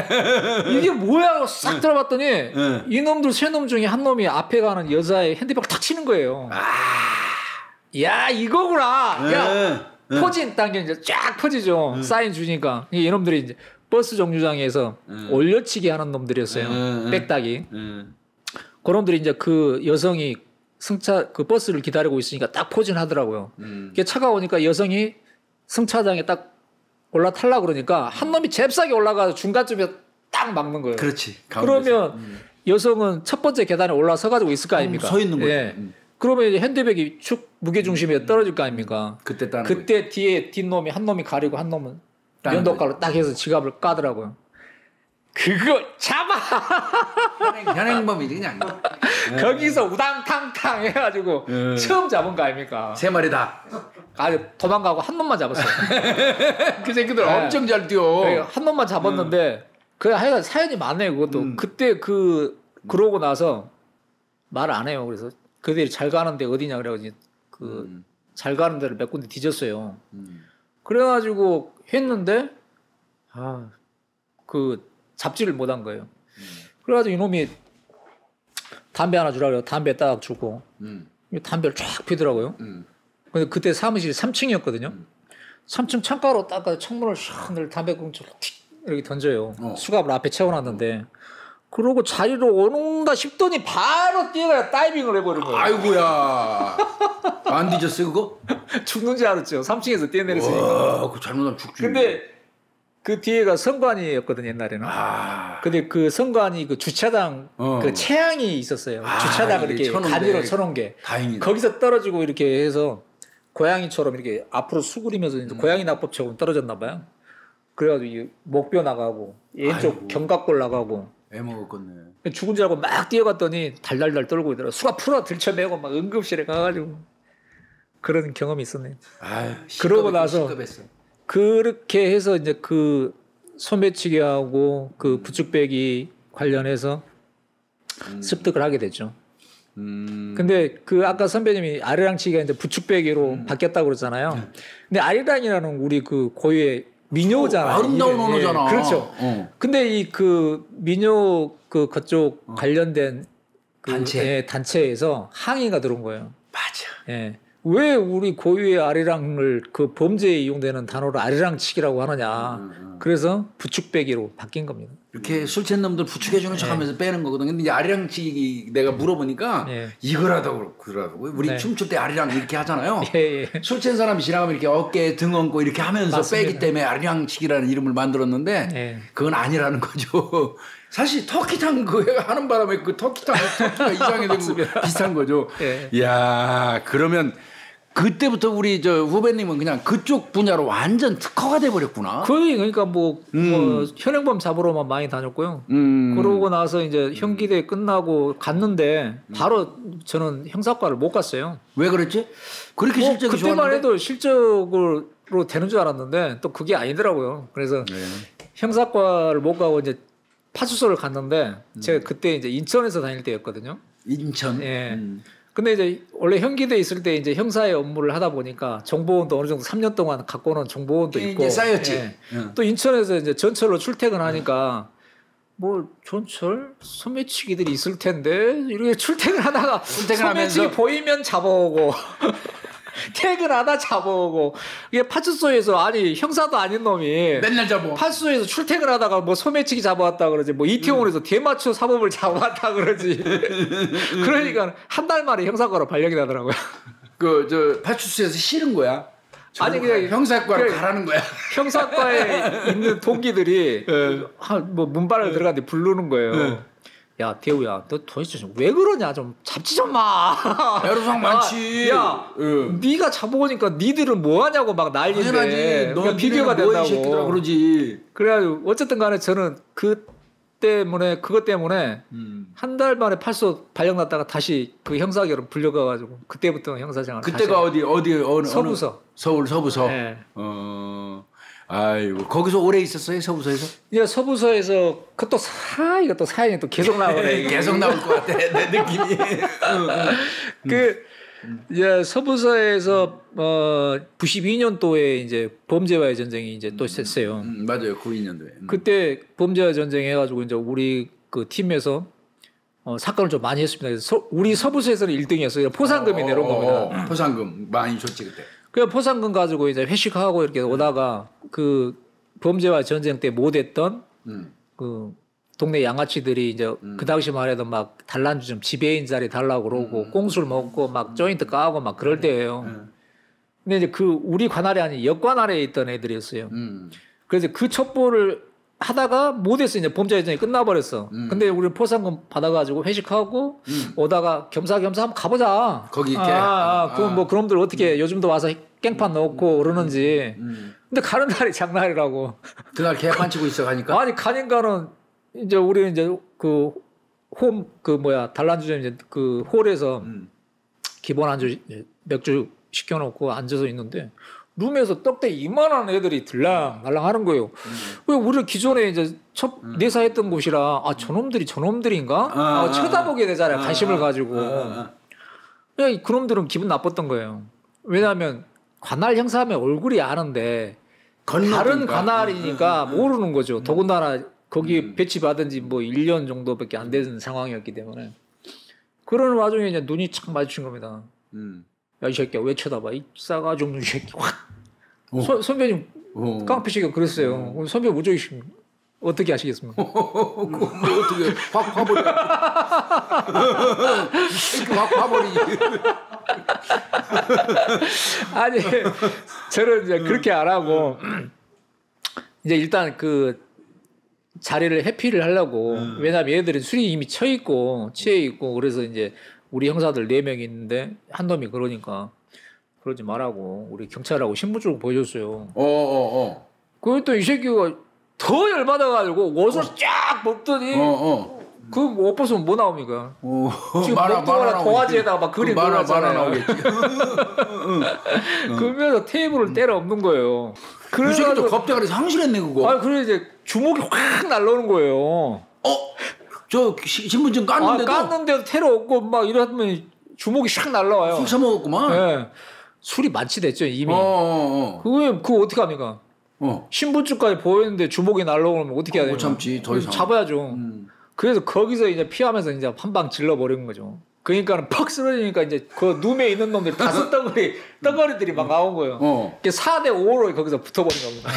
이게 뭐야? 하고 싹 들어봤더니 이놈들 3놈 중에 한 놈이 앞에 가는 여자의 핸드백을 탁 치는 거예요. 야 이거구나. 야 퍼진 단계 이제 쫙 퍼지죠. 사인 주니까 이놈들이 이제 버스 정류장에서 올려치기 하는 놈들이었어요. 백따기. 그런 놈들이 이제 그 여성이 승차 그 버스를 기다리고 있으니까 딱 포진하더라고요. 이게 차가 오니까 여성이 승차장에 딱 올라타려고 그러니까 한 놈이 잽싸게 올라가서 중간쯤에 딱 막는 거예요. 그렇지. 그러면 여성은 첫 번째 계단에 올라서 가지고 있을 거 아닙니까? 서 있는 거죠. 예. 그러면 이제 핸드백이 축 무게 중심에 떨어질 거 아닙니까? 그때 뒤에 뒷놈이 한 놈이 가리고 한 놈은 면도칼로 딱 해서 지갑을 까더라고요. 그거 잡아! 현행범이지 그냥. 거기서 우당탕탕 해가지고 처음 잡은 거 아닙니까? 3마리다. 아주 도망가고 한 놈만 잡았어요. 그 새끼들 엄청 잘 뛰어. 한 놈만 잡았는데 그 하여간 사연이 많네요. 그것도 그때 그러고 나서 말 안 해요. 그래서 그들이 잘 가는데 어디냐 그래가지고 그 잘 가는 데를 몇 군데 뒤졌어요. 그래가지고 했는데 그 잡지를 못한 거예요. 그래가지고 이놈이 담배 하나 주라 그래요. 담배 딱 주고 담배를 쫙 피더라고요. 근데 그때 사무실이 3층이었거든요. 3층 창가로 딱 창문을 샥 담배꽁초를 틱 이렇게 던져요. 수갑을 앞에 채워놨는데 그러고 자리로 오는가 싶더니 바로 뛰어가야 다이빙을 해버린 거예요. 아이고야. 안 뒤졌어요 그거? 죽는 줄 알았죠. 3층에서 뛰어내렸으니까. 와, 그 잘못하면 죽지. 근데 그 뒤에가 선관위였거든요 옛날에는. 근데 그 선관위 그 주차장 그 채양이 있었어요. 주차장을 이렇게 가지로 쳐놓은 게. 다행이다. 거기서 떨어지고 이렇게 해서 고양이처럼 이렇게 앞으로 수그리면서 이제 고양이 낙법처럼 떨어졌나 봐요. 그래가지고 이 목뼈 나가고 왼쪽 견갑골 나가고. 애 먹었겠네. 죽은 줄 알고 막 뛰어갔더니 달달달 떨고 있더라고. 수가 풀어 들쳐매고 막 응급실에 가가지고 그런 경험이 있었네요. 그러고 나서 시급했어. 그렇게 해서 이제 그 소매치기하고 그 부축배기 관련해서 습득을 하게 됐죠. 근데 그 아까 선배님이 아리랑치기가 이제 부축배기로 바뀌었다고 그러잖아요. 근데 아리랑이라는 우리 그 고유의 민요잖아요. 아름다운 언어잖아. 그렇죠. 근데 이 그 민요 그 그쪽 관련된 그 단체. 단체에서 항의가 들어온 거예요. 맞아. 예. 왜 우리 고유의 아리랑을 그 범죄에 이용되는 단어로 아리랑치기라고 하느냐. 그래서 부축배기로 바뀐 겁니다. 이렇게 술 취한 놈들 부축해주는 척하면서 빼는 거거든. 근데 이제 아리랑치기 내가 물어보니까 이거라도 그러더라고. 우리 춤출 때 아리랑 이렇게 하잖아요. 술 취한 사람이 지나가면 이렇게 어깨에 등 얹고 이렇게 하면서 맞습니다. 빼기 때문에 아리랑치기라는 이름을 만들었는데 그건 아니라는 거죠. 사실 터키탕 그 하는 바람에 그 터키가 이상이 되고 비슷한 거죠. 이야 그러면 그때부터 우리 저 후배님은 그냥 그쪽 분야로 완전 특허가 돼 버렸구나. 거의 그러니까 뭐 현행범 잡으러만 많이 다녔고요. 그러고 나서 이제 형기대 끝나고 갔는데 바로 저는 형사과를 못 갔어요. 왜 그랬지? 그렇게 실적이 그때만 좋았는데? 해도 실적으로 되는 줄 알았는데 또 그게 아니더라고요. 그래서 형사과를 못 가고 이제 파출소를 갔는데 제가 그때 이제 인천에서 다닐 때였거든요. 인천. 예. 근데 이제 원래 형기대에 있을 때 이제 형사의 업무를 하다 보니까 정보원도 어느 정도 3년 동안 갖고 오는 정보원도 있고 이제 쌓였지. 예. 또 인천에서 이제 전철로 출퇴근하니까 뭐 전철 소매치기들이 있을 텐데 이렇게 출퇴근하다가 소매치기 보이면 잡아오고 퇴근하다 잡아오고 이게 파출소에서 아니 형사도 아닌 놈이 맨날 잡아. 파출소에서 출퇴근하다가 뭐 소매치기 잡아왔다 그러지 뭐 이태원에서 대마초 사범을 잡아왔다 그러지 그러니까 한 달 만에 형사과로 발령이 나더라고요. 그 저 파출소에서 싫은 거야. 아니 그냥 형사과로 가라는 거야. 형사과에 있는 동기들이 뭐 문발을 들어갔는데 부르는 거예요. 야 대우야 너 도대체 왜 그러냐 좀 잡지 좀 마. 애로사항 많지. 야 네가 잡아오니까 니들은 뭐 하냐고 막 난리인데 그러니까 비교가 된다고. 그러지. 그래가지고 어쨌든 간에 저는 그것 때문에 한 달 만에 팔소 발령 났다가 다시 그 형사결은 불려가가지고 그때부터 형사생활. 그때가 어느 서부서. 서울 서부서. 네. 아이고 거기서 오래 있었어요 서부서에서? 이제 서부서에서 그것도 이거 또 사연이 또 계속 나오네. 계속 나올 것 같아 내 느낌이. 이제 서부서에서 92년도에 이제 범죄와의 전쟁이 이제 또 있었어요. 맞아요 92년도에. 그때 범죄와 전쟁 해가지고 이제 우리 그 팀에서 사건을 좀 많이 했습니다. 그래서 우리 서부서에서는 1등이었어요. 포상금이 내려온 겁니다. 포상금 많이 줬지 그때. 그 포상금 가지고 이제 회식하고 이렇게 오다가 그 범죄와 전쟁 때 못했던 그 동네 양아치들이 이제 그 당시만 해도 막 단란주 좀 지배인 자리 달라고 그러고 꽁술 먹고 막 조인트 까고 막 그럴 때예요. 근데 이제 그 우리 관할이 아닌 역관할에 있던 애들이었어요. 그래서 그 첩보를 하다가 못했어. 이제 범죄 전쟁이 끝나버렸어. 근데 우리 포상금 받아가지고 회식하고 오다가 겸사겸사 한번 가보자. 거기 이렇게. 그럼 뭐 그놈들 어떻게 요즘도 와서 깽판 넣고 그러는지. 근데 가는 날이 장날이라고. 그날 개판 치고 있어 가니까. 아니 가니까는 이제 우리 이제 단란주점 이제 그 홀에서 기본 안주 맥주 시켜놓고 앉아서 있는데. 룸에서 떡대 이만한 애들이 들랑날랑 하는 거예요. 왜 우리를 기존에 이제 첫 내사했던 곳이라 저놈들인가? 쳐다보게 되잖아요. 관심을 가지고. 그냥 그놈들은 기분 나빴던 거예요. 왜냐하면 관할 형사하면 얼굴이 아는데 다른 관할이니까 모르는 거죠. 더군다나 거기 배치받은 지 뭐 1년 정도밖에 안 되는 상황이었기 때문에. 그런 와중에 이제 눈이 착 마주친 겁니다. 야, 이 새끼야, 왜 쳐다봐? 이 싸가지 없는 새끼. 확. 선배님, 깡패씨가 그랬어요. 선배 무조건 어떻게 하시겠습니까? 뭐 어떻게 확 파버리. 이 새끼 확 파버리지. 아니, 저는 이제 그렇게 안 하고, 이제 일단 그 자리를 회피를 하려고, 왜냐면 얘들은 술이 이미 취해 있고, 그래서 이제 우리 형사들 4명이 있는데 한 놈이 그러니까 그러지 말라고 우리 경찰하고 신분증을 보여줬어요. 그랬더니 이 새끼가 더 열받아가지고 옷을 쫙 벗더니 그 옷 벗으면 뭐 나옵니까? 지금 목도가라 도화지에다가 막 그림 그려놨잖아요. 그러면서 테이블을 때려 엎는 거예요. 그 새끼도 겁대가리 상실했네 그거. 그래 이제 주먹이 확 날라오는 거예요. 저 신분증 깠는데도 깠는데도 테러 없고 막 이러면 주먹이 샥 날라와요. 술 처먹었구만. 예. 술이 만취됐죠 이미. 그거 어떻게 합니까? 신분증까지 보였는데 주먹이 날라오면 어떻게 해야 돼요? 못 참지 더 이상. 잡아야죠. 그래서 거기서 이제 피하면서 이제 한 방 질러 버리는 거죠. 그러니까는 팍 쓰러지니까 이제 그 룸에 있는 놈들이 다섯 덩어리들이 막 나온 거예요. 4대 5로 거기서 붙어버린 겁니다.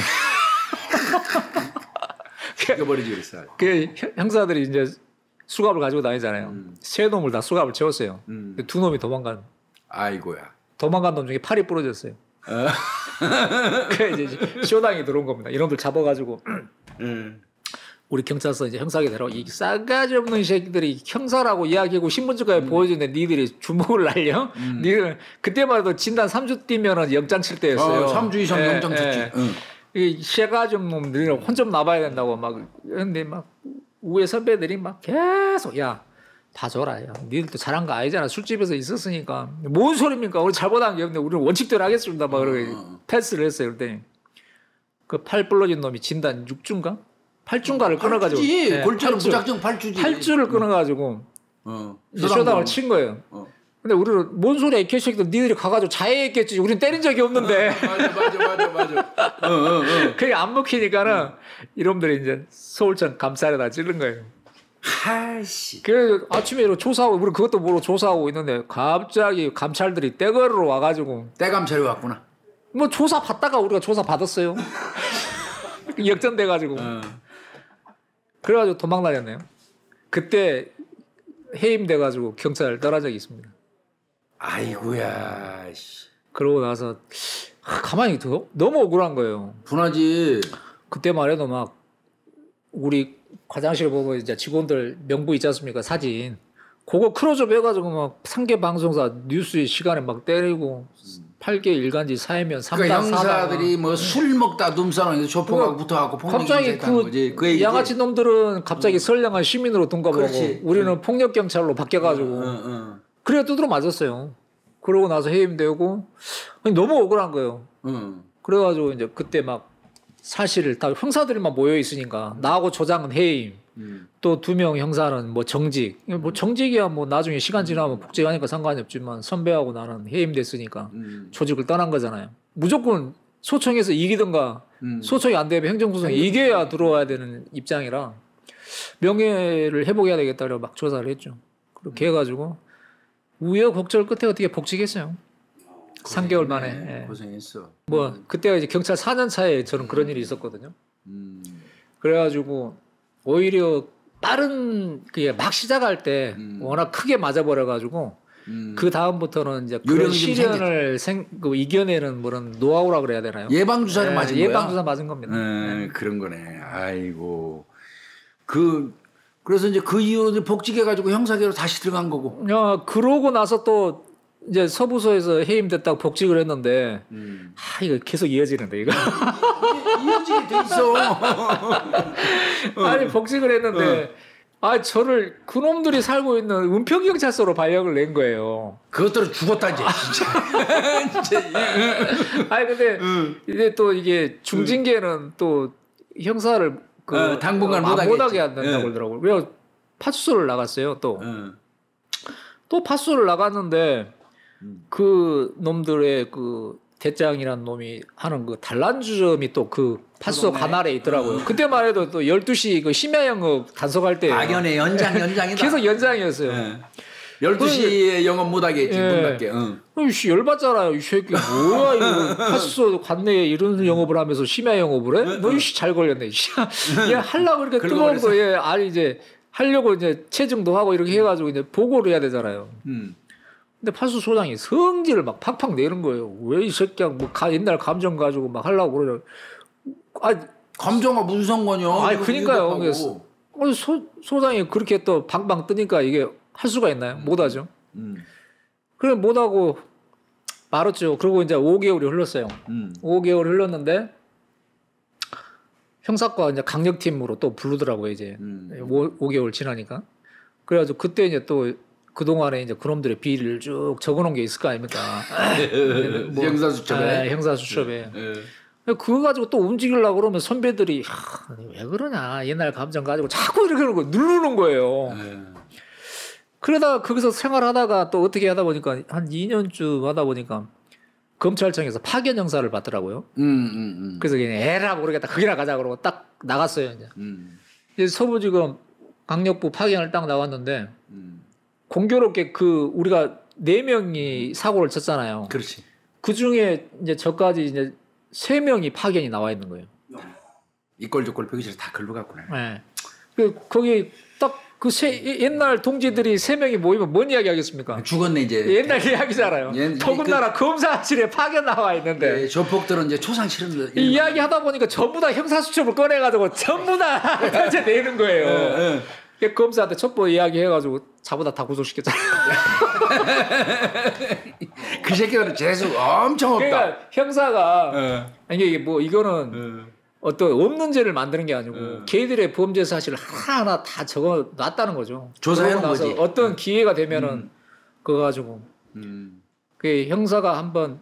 죽여버리지 그랬어. 그 형사들이 이제 수갑을 가지고 다니잖아요. 세 놈을 다 수갑을 채웠어요. 두 놈이 아이고야. 도망간 놈 중에 팔이 부러졌어요. 그래 이제 쇼당이 들어온 겁니다. 이놈들 잡아가지고 우리 경찰서 이제 형사에 데려오. 이 싸가지 없는 새끼들이 형사라고 이야기하고 신분증까지 보여주는데 니들이 주먹을 날려? 니들 그때만 해도 진단 3주 뛰면은 영장 칠 때였어요. 3주 이상 영장 쳤지. 이 새가지 없는 놈들이 혼 좀 나봐야 된다고 막 근데 막 우회 선배들이 막 계속 야 봐줘라. 야, 니들도 잘한 거 아니잖아. 술집에서 있었으니까. 뭔 소리입니까? 우리 잘못한 게 없는데 우리는 원칙대로 하겠습니다. 막 그러고 패스를 했어요. 그랬더니 그 팔 부러진 놈이 진단 6주인가? 8주인가를 끊어가지고. 네, 골자는 무작정 8주지. 8주를 끊어가지고 쇼당을 친 거예요. 근데 우리는 뭔 소리야 이 개새끼들 니들이 가가지고 자해했겠지. 우리는 때린 적이 없는데. 맞아. 그게 안 먹히니까는 이놈들이 이제 서울청 감찰에다 찌른 거예요. 하씨. 그래서 아침에 이렇게 조사하고 우리 그것도 모르고 조사하고 있는데 갑자기 감찰들이 떼거리로 와가지고 떼감찰이 왔구나. 뭐 조사 받다가 우리가 조사 받았어요. 역전돼가지고 그래가지고 도망 다녔네요. 그때 해임돼가지고 경찰 떠난 적이 있습니다. 아이고야. 그러고 나서 가만히 너무 억울한 거예요. 분하지. 그때만 해도 막 우리 화장실 보고 이제 직원들 명부 있지 않습니까? 사진. 그거 크로즈업 해가지고 막 상계 방송사 뉴스 시간에 막 때리고 8개 일간지 사회면 3단 그러니까 형사들이 뭐 술 먹다 눈사람에서 조폭하고 붙어갖고 갑자기 그 양아치 놈들은 갑자기 선량한 시민으로 둔갑하고 우리는 폭력 경찰로 바뀌어가지고 그래야 두드러 맞았어요. 그러고 나서 해임되고 너무 억울한 거예요. 그래가지고 이제 그때 막 사실을 다 형사들만 모여 있으니까 나하고 조장은 해임, 또 2명 형사는 뭐 정직, 뭐 정직이야 뭐 나중에 시간 지나면 복직하니까 상관이 없지만 선배하고 나는 해임됐으니까 조직을 떠난 거잖아요. 무조건 소청에서 이기든가 소청이 안 되면 행정소송에 이겨야 들어와야 되는 입장이라 명예를 회복해야 되겠다고 막 조사를 했죠. 그렇게 해가지고 우여곡절 끝에 어떻게 복직했어요. 3개월 만에. 고생했어. 뭐 그때가 이제 경찰 4년 차에 저는 그런 일이 있었거든요. 그래가지고 오히려 빠른 그게 막 시작할 때 워낙 크게 맞아버려가지고 그 다음부터는 이제 그런 시련을 이겨내는 그런 노하우라 그래야 되나요? 예방 주사를 맞은 거야. 예방 주사 맞은 겁니다. 그런 거네. 아이고. 그래서 이제 그 이후로 이제 복직해가지고 형사계로 다시 들어간 거고. 야 그러고 나서 또 이제 서부서에서 해임됐다고 복직을 했는데 이거 계속 이어지는데 이거 이어지게 돼 있어. 아니 복직을 했는데 저를 그놈들이 살고 있는 은평경찰서로 발령을 낸 거예요. 그것들은 죽었다 이제 진짜. 아니 근데 이제 또 이게 중징계는 또 형사를 당분간 못하게 한다고 그러더라고요. 그래서 파출소를 나갔어요. 또 파출소를 나갔는데 그 놈들의 그 대장이라는 놈이 하는 그 단란주점이 또 그 파수소 관할에 있더라고요. 그때만 해도 또 12시 그 심야 영업 단속할 때 막연해 연장이다. 계속 연장이었어요. 12시에 영업 못하게 했지. 문 닫게. 이씨 열받잖아요. 이 새끼 뭐야 이거 파수소 관내에 이런 영업을 하면서 심야 영업을 해? 너 이씨 잘 걸렸네. 얘 하려고 이렇게 뜨거운 거에 아니 이제 하려고 이제 체증도 하고 이렇게 해가지고 이제 보고를 해야 되잖아요. 근데 파수소장이 성질을 막 팍팍 내는 거예요. 왜 이 새끼야 뭐 옛날 감정 가지고 막 하려고 그러냐. 감정과 무슨 상관이야? 그러니까요. 소장이 그렇게 또 방방 뜨니까 이게 할 수가 있나요? 못하죠. 그래 못하고 말았죠. 그리고 이제 5개월이 흘렀어요. 5개월 흘렀는데 형사과 이제 강력팀으로 또 부르더라고요. 이제 5개월 지나니까. 그래가지고 그때 이제 또 그동안에 이제 그놈들의 비리를 쭉 적어놓은 게 있을 거 아닙니까? 형사수첩에. 형사수첩에. 그거 가지고 또 움직이려고 그러면 선배들이 왜 그러냐 옛날 감정 가지고 자꾸 이렇게 하는 거 누르는 거예요. 그러다가 거기서 생활하다가 또 어떻게 하다 보니까 한 2년쯤 하다 보니까 검찰청에서 파견 형사를 받더라고요. 그래서 그냥 에라 모르겠다 거기나 가자 그러고 딱 나갔어요. 이제 서부지검 강력부 파견을 딱 나왔는데 공교롭게 그 우리가 4명이 사고를 쳤잖아요. 그렇지. 그 중에 이제 저까지 이제 3명이 파견이 나와 있는 거예요. 이꼴저꼴 벽이질 다 글로 갔구나. 네. 거기 딱 그 옛날 동지들이 3명이 모이면 뭔 이야기 하겠습니까? 죽었네 이제. 옛날 이야기잖아요. 더군다나 검사실에 파견 나와 있는데. 조폭들은 이제 초상 치르는 이 이야기 하다 보니까 전부 다 형사수첩을 꺼내가지고 전부 다 이제 내는 거예요. 검사한테 첩보 이야기 해가지고 자보다 다 구속시켰잖아요. 그 새끼들은 재수 엄청 없다. 그러니까 형사가 이게 뭐 이거는 어떤 없는 죄를 만드는 게 아니고 걔들의 범죄 사실을 하나하나 다 적어 놨다는 거죠. 조사해놓은 나서 거지. 어떤 기회가 되면은 그거 가지고 그 형사가 한번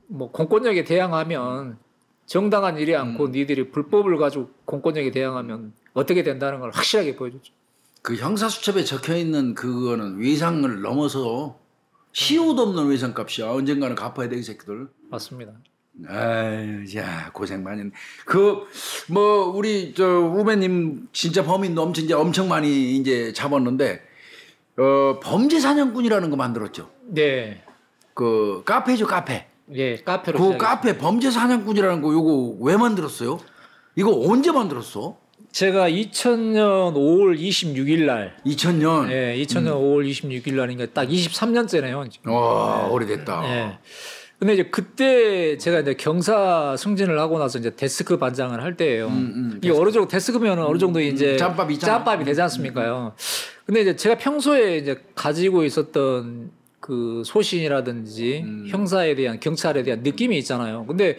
뭐 공권력에 대항하면 정당한 일이 않고 니들이 불법을 가지고 공권력에 대항하면 어떻게 된다는 걸 확실하게 보여줬죠. 그 형사수첩에 적혀있는 그거는 위상을 넘어서 시효도 없는 위상값이야. 언젠가는 갚아야 돼 이 새끼들. 맞습니다. 아유, 야 고생 많이 했네. 뭐 우리 저 우배님 진짜 범인도 엄청 많이 이제 잡았는데 범죄 사냥꾼이라는 거 만들었죠. 네. 그 카페죠 카페. 예, 카페로. 그 카페 범죄 사냥꾼이라는 거 요거 왜 만들었어요? 이거 언제 만들었어? 제가 2000년 5월 26일 날. 2000년. 예, 2000년 5월 26일 날이니까 딱 23년째네요. 와, 오래됐다. 예. 근데 이제 그때 제가 이제 경사 승진을 하고 나서 이제 데스크 반장을 할 때예요. 이게 어느 정도 데스크면은 어느 정도 이제 짬밥이 되지 않습니까요? 근데 이제 제가 평소에 이제 가지고 있었던 그 소신이라든지 형사에 대한 경찰에 대한 느낌이 있잖아요. 근데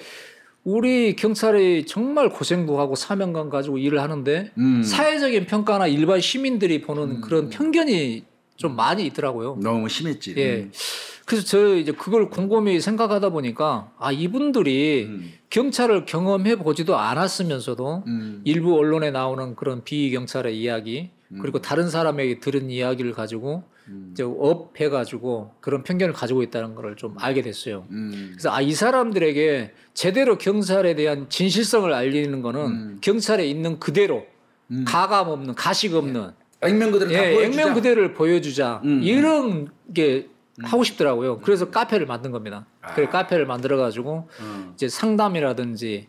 우리 경찰이 정말 고생도 하고 사명감 가지고 일을 하는데 사회적인 평가나 일반 시민들이 보는 그런 편견이 좀 많이 있더라고요. 너무 심했지. 예. 그래서 저 이제 그걸 곰곰이 생각하다 보니까 이분들이 경찰을 경험해 보지도 않았으면서도 일부 언론에 나오는 그런 비경찰의 이야기 그리고 다른 사람에게 들은 이야기를 가지고 이제 업해가지고 그런 편견을 가지고 있다는 걸 좀 알게 됐어요. 그래서 이 사람들에게 제대로 경찰에 대한 진실성을 알리는 거는 경찰에 있는 그대로 가감 없는 가식 없는 액면 그대로 다 보여주자. 액면 그대로를 보여주자 이런 게 하고 싶더라고요. 그래서 카페를 만든 겁니다. 그래서 카페를 만들어가지고 이제 상담이라든지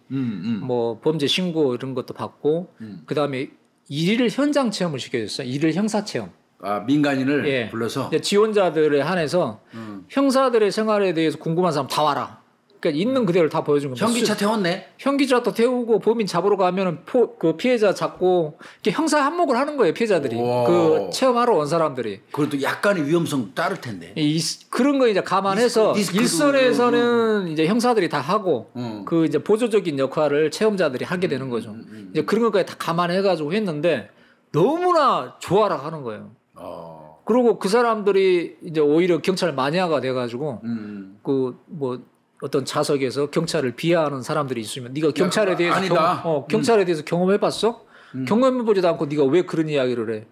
뭐 범죄 신고 이런 것도 받고 그 다음에 일일 현장 체험을 시켜줬어요. 일일 형사 체험. 민간인을 불러서 이제 지원자들에 한해서 형사들의 생활에 대해서 궁금한 사람 다 와라. 그러니까 있는 그대로 다 보여준 겁니다. 현기차 태웠네. 현기차도 태우고 범인 잡으러 가면은 그 피해자 잡고 이렇게 형사 한몫을 하는 거예요. 피해자들이 그 체험하러 온 사람들이. 그것도 약간의 위험성 따를 텐데. 그런 거 이제 감안해서 일선에서는 이제 형사들이 다 하고 그 이제 보조적인 역할을 체험자들이 하게 되는 거죠. 이제 그런 것까지 다 감안해가지고 했는데 너무나 좋아라 하는 거예요. 그리고 그 사람들이 이제 오히려 경찰 마니아가 돼가지고 그 뭐 어떤 자석에서 경찰을 비하하는 사람들이 있으면 네가 경찰에 대해서 경찰에 대해서 경험해봤어? 경험해보지도 않고 네가 왜 그런 이야기를 해?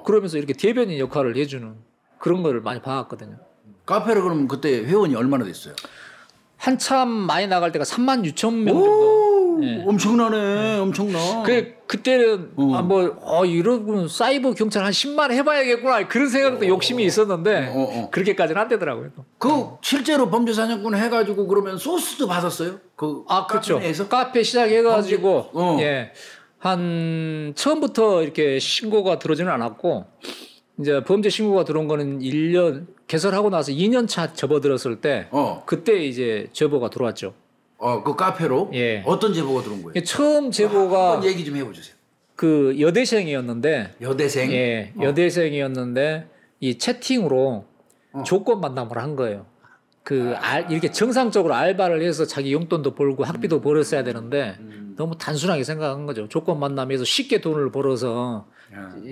그러면서 이렇게 대변인 역할을 해주는 그런 거를 많이 봐왔거든요. 카페를 그럼 그때 회원이 얼마나 됐어요? 한참 많이 나갈 때가 36,000명 정도. 네. 엄청나네, 엄청나. 그때는 이러면 사이버 경찰 한 10만 해봐야겠구나 그런 생각도 욕심이 있었는데 그렇게까지는 안 되더라고요. 실제로 범죄 사냥꾼 해가지고 그러면 소스도 받았어요? 그렇죠. 카페 시작해가지고 한 처음부터 이렇게 신고가 들어오지는 않았고 이제 범죄 신고가 들어온 거는 1년 개설하고 나서 2년 차 접어들었을 때 그때 이제 제보가 들어왔죠. 그 카페로? 어떤 제보가 들어온 거예요? 처음 제보가 한번 얘기 좀 해보세요. 그 여대생이었는데 여대생? 여대생이었는데 이 채팅으로 조건 만남을 한 거예요. 이렇게 정상적으로 알바를 해서 자기 용돈도 벌고 학비도 벌었어야 되는데 너무 단순하게 생각한 거죠. 조건 만남에서 쉽게 돈을 벌어서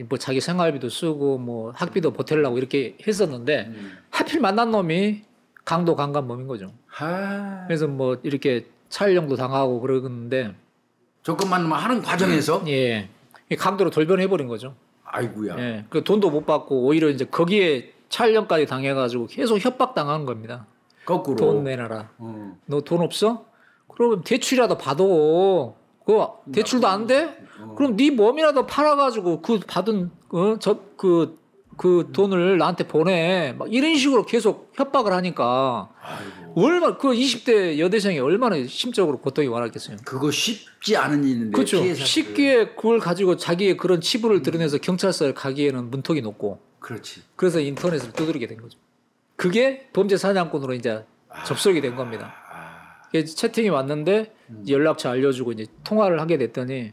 뭐 자기 생활비도 쓰고 뭐 학비도 보태려고 이렇게 했었는데 하필 만난 놈이 강도 강간범인 거죠. 그래서 뭐 이렇게 촬영도 당하고 그러는데 조금만 하는 과정에서 예. 강도로 돌변해 버린 거죠. 아이고야. 예. 그 돈도 못 받고 오히려 이제 거기에 촬영까지 당해가지고 계속 협박당한 겁니다. 거꾸로. 돈 내놔라. 어. 너 돈 없어? 그러면 대출이라도 받아. 그거 대출도 안 돼? 그럼 네 몸이라도 팔아가지고 그 받은 그 돈을 나한테 보내. 막 이런 식으로 계속 협박을 하니까 얼마 그 20대 여대생이 얼마나 심적으로 고통이 많았겠어요. 그거 쉽지 않은 일인데. 그렇죠. 피해자들. 쉽게 그걸 가지고 자기의 그런 치부를 드러내서 경찰서에 가기에는 문턱이 높고. 그렇지. 그래서 인터넷을 두드리게 된 거죠. 그게 범죄 사냥꾼으로 이제 접속이 된 겁니다. 채팅이 왔는데 연락처 알려주고 이제 통화를 하게 됐더니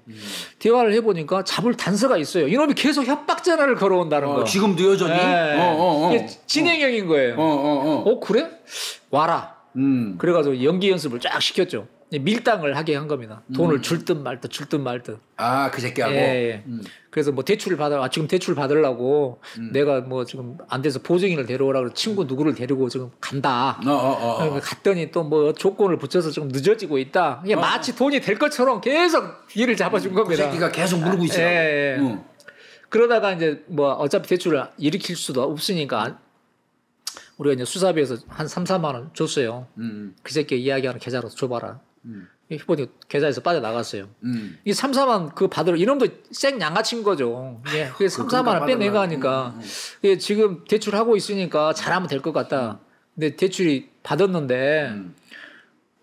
대화를 해보니까 잡을 단서가 있어요. 이놈이 계속 협박 전화를 걸어온다는 거. 지금도 여전히. 이게 진행형인 거예요. 그래? 와라. 그래가지고 연기 연습을 쫙 시켰죠. 밀당을 하게 한 겁니다. 돈을 줄 듯 말 듯 줄 듯 말 듯. 그 새끼하고. 예. 그래서 뭐 대출을 지금 대출 받으려고 내가 뭐 지금 안 돼서 보증인을 데려오라고 친구 누구를 데리고 지금 간다. 갔더니 또 뭐 조건을 붙여서 좀 늦어지고 있다. 이게 마치 돈이 될 것처럼 계속 뒤를 잡아준 겁니다. 그 새끼가 계속 물고 있어요. 예. 그러다가 이제 뭐 어차피 대출을 일으킬 수도 없으니까 우리가 이제 수사비에서 한 3, 4만 원 줬어요. 그 새끼 이야기하는 계좌로 줘봐라. 해보니 계좌에서 빠져나갔어요. 이 3, 4만 그 받으러 이놈도 쌩 양아치인 거죠. 예. 그게 3, 4만 원 빼내가 하니까 예, 지금 대출하고 있으니까 잘하면 될 것 같다. 근데 대출이 받았는데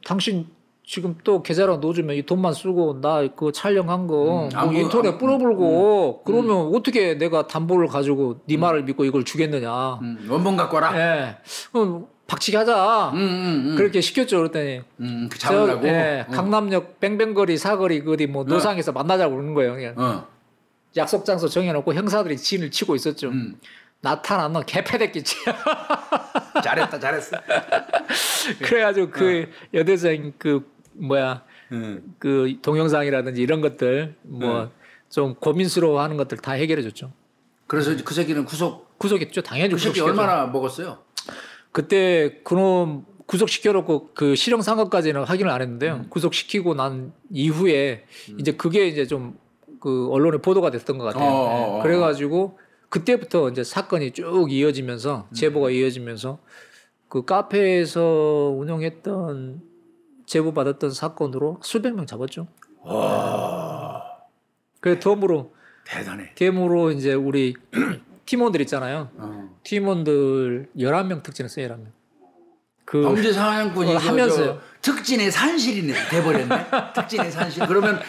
당신 지금 또 계좌로 넣어주면 이 돈만 쓰고 나 그 촬영한 거 뭐 인터넷 뿌려불고 그러면 어떻게 내가 담보를 가지고 네 말을 믿고 이걸 주겠느냐. 원본 갖고 와라. 예. 박치기 하자. 그렇게 시켰죠. 그랬더니 잡으려고. 강남역 뺑뺑거리 사거리 그 어디 뭐 노상에서 만나자고 그러는 거예요. 그냥. 약속 장소 정해놓고 형사들이 진을 치고 있었죠. 나타나는 개패대끼치. 잘했어. 그래가지고 그 여대생 그 그 동영상이라든지 이런 것들 뭐 좀 고민스러워하는 것들 다 해결해줬죠. 그래서 그 새끼는 구속했죠. 당연히 그 새끼 구속시켰죠. 얼마나 먹었어요? 그때 그놈 구속시켜놓고 그 실형 상황까지는 확인을 안 했는데요. 구속시키고 난 이후에 이제 그게 이제 좀 그 언론에 보도가 됐던 것 같아요. 그래가지고 그때부터 이제 사건이 쭉 이어지면서 제보가 이어지면서 그 카페에서 운영했던 제보 받았던 사건으로 수백 명 잡았죠. 그 대단해. 댐으로 이제 우리 팀원들 있잖아요. 팀원들 11명 특진했어요. 11명. 그 범죄 사냥꾼이 하면서요. 특진의 산실이 돼버렸네. 특진의 산실. 그러면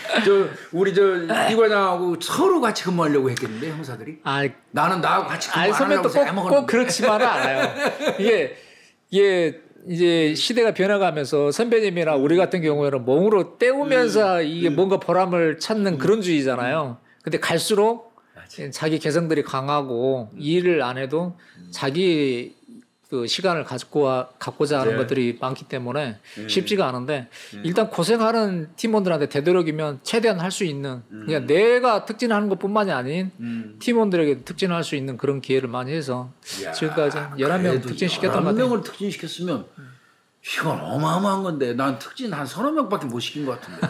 우리 이 과장하고 서로 같이 근무하려고 했겠는데 형사들이. 나는 나하고 같이 근무 안 하려고 선배도 꼭 그렇지만은 않아요. 이게 이제 시대가 변해가면서 선배님이나 우리 같은 경우에는 몸으로 때우면서 이게 뭔가 보람을 찾는 그런 주의잖아요. 근데 갈수록 자기 개성들이 강하고 일을 안 해도 자기 그 시간을 갖고자 하는 것들이 많기 때문에 쉽지가 않은데 일단 고생하는 팀원들한테 되도록이면 최대한 할 수 있는 그냥 내가 특진하는 것뿐만이 아닌 팀원들에게 특진할 수 있는 그런 기회를 많이 해서 지금까지 11명 특진시켰던 것 같아요. 11명을 특진시켰으면 이건 어마어마한 건데 난 특진 한 30명밖에 못 시킨 것 같은데.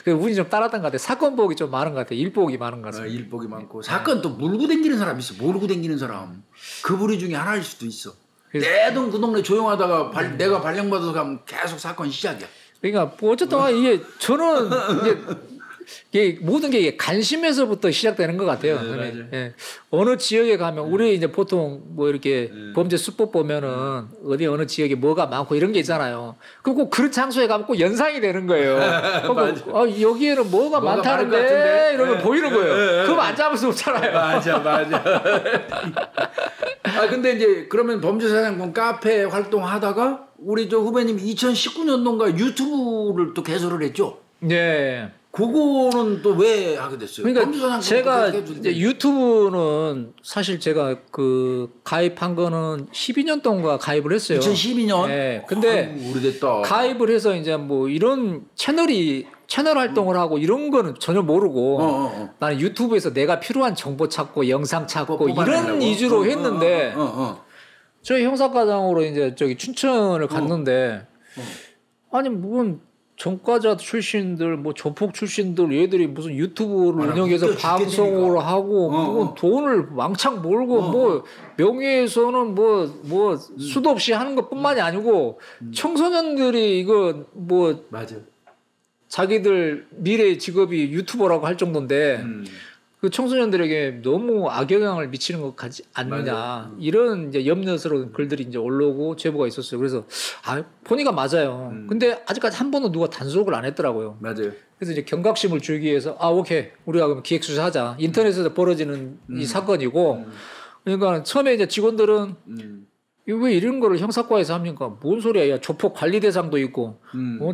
그 운이 좀 따랐던 것 같아요. 사건 보기 좀 많은 것 같아요. 일복이 많은 것 같아요. 일복이 많고 사건 또 물고 댕기는 사람 있어. 모르고 댕기는 사람. 그 부류 중에 하나일 수도 있어. 내 동 그 동네 조용하다가 내가 발령받아서 가면 계속 사건 시작이야. 그러니까 뭐 어쨌든 이게 저는 이게 모든 게 이게 관심에서부터 시작되는 것 같아요. 예. 어느 지역에 가면 우리 이제 보통 뭐 이렇게 범죄 수법 보면은 어느 지역에 뭐가 많고 이런 게 있잖아요. 그럼 꼭 그런 장소에 가면 꼭 연상이 되는 거예요. 여기에는 뭐가 많다는데 이러면 보이는 거예요. 그럼 안 잡을 수 없잖아요. 맞아. 근데 이제 그러면 범죄사냥꾼 카페 활동하다가 우리 후배님 2019년도인가 유튜브를 또 개설을 했죠. 네. 그거는 또 왜 하게 됐어요? 그러니까 제가 이제 유튜브는 사실 제가 그 가입한 거는 12년 동안 가입을 했어요. 2012년? 네. 근데 오래됐다. 가입을 해서 이제 뭐 이런 채널 활동을 하고 이런 거는 전혀 모르고 나는 유튜브에서 내가 필요한 정보 찾고 영상 찾고 이런 위주로 했는데 저희 형사과장으로 이제 춘천을 갔는데 아니 무슨 전과자 출신들 뭐 조폭 출신들 얘들이 무슨 유튜브를 아, 운영해서 웃겨 방송을 죽겠다니까. 하고 뭐 돈을 왕창 몰고 뭐 명예훼손은 뭐 수도 없이 하는 것뿐만이 아니고 청소년들이 이거 뭐 맞아. 자기들 미래 직업이 유튜버라고 할 정도인데 그 청소년들에게 너무 악영향을 미치는 것 같지 않느냐 이런 이제 염려스러운 글들이 이제 올라오고 제보가 있었어요. 그래서 보니까 맞아요. 근데 아직까지 한 번도 누가 단속을 안 했더라고요. 맞아요. 그래서 이제 경각심을 주기 위해서 오케이 우리가 그럼 기획 수사하자. 인터넷에서 벌어지는 이 사건이고 그러니까 처음에 이제 직원들은 왜 이런 거를 형사과에서 합니까? 뭔 소리야? 야 조폭 관리 대상도 있고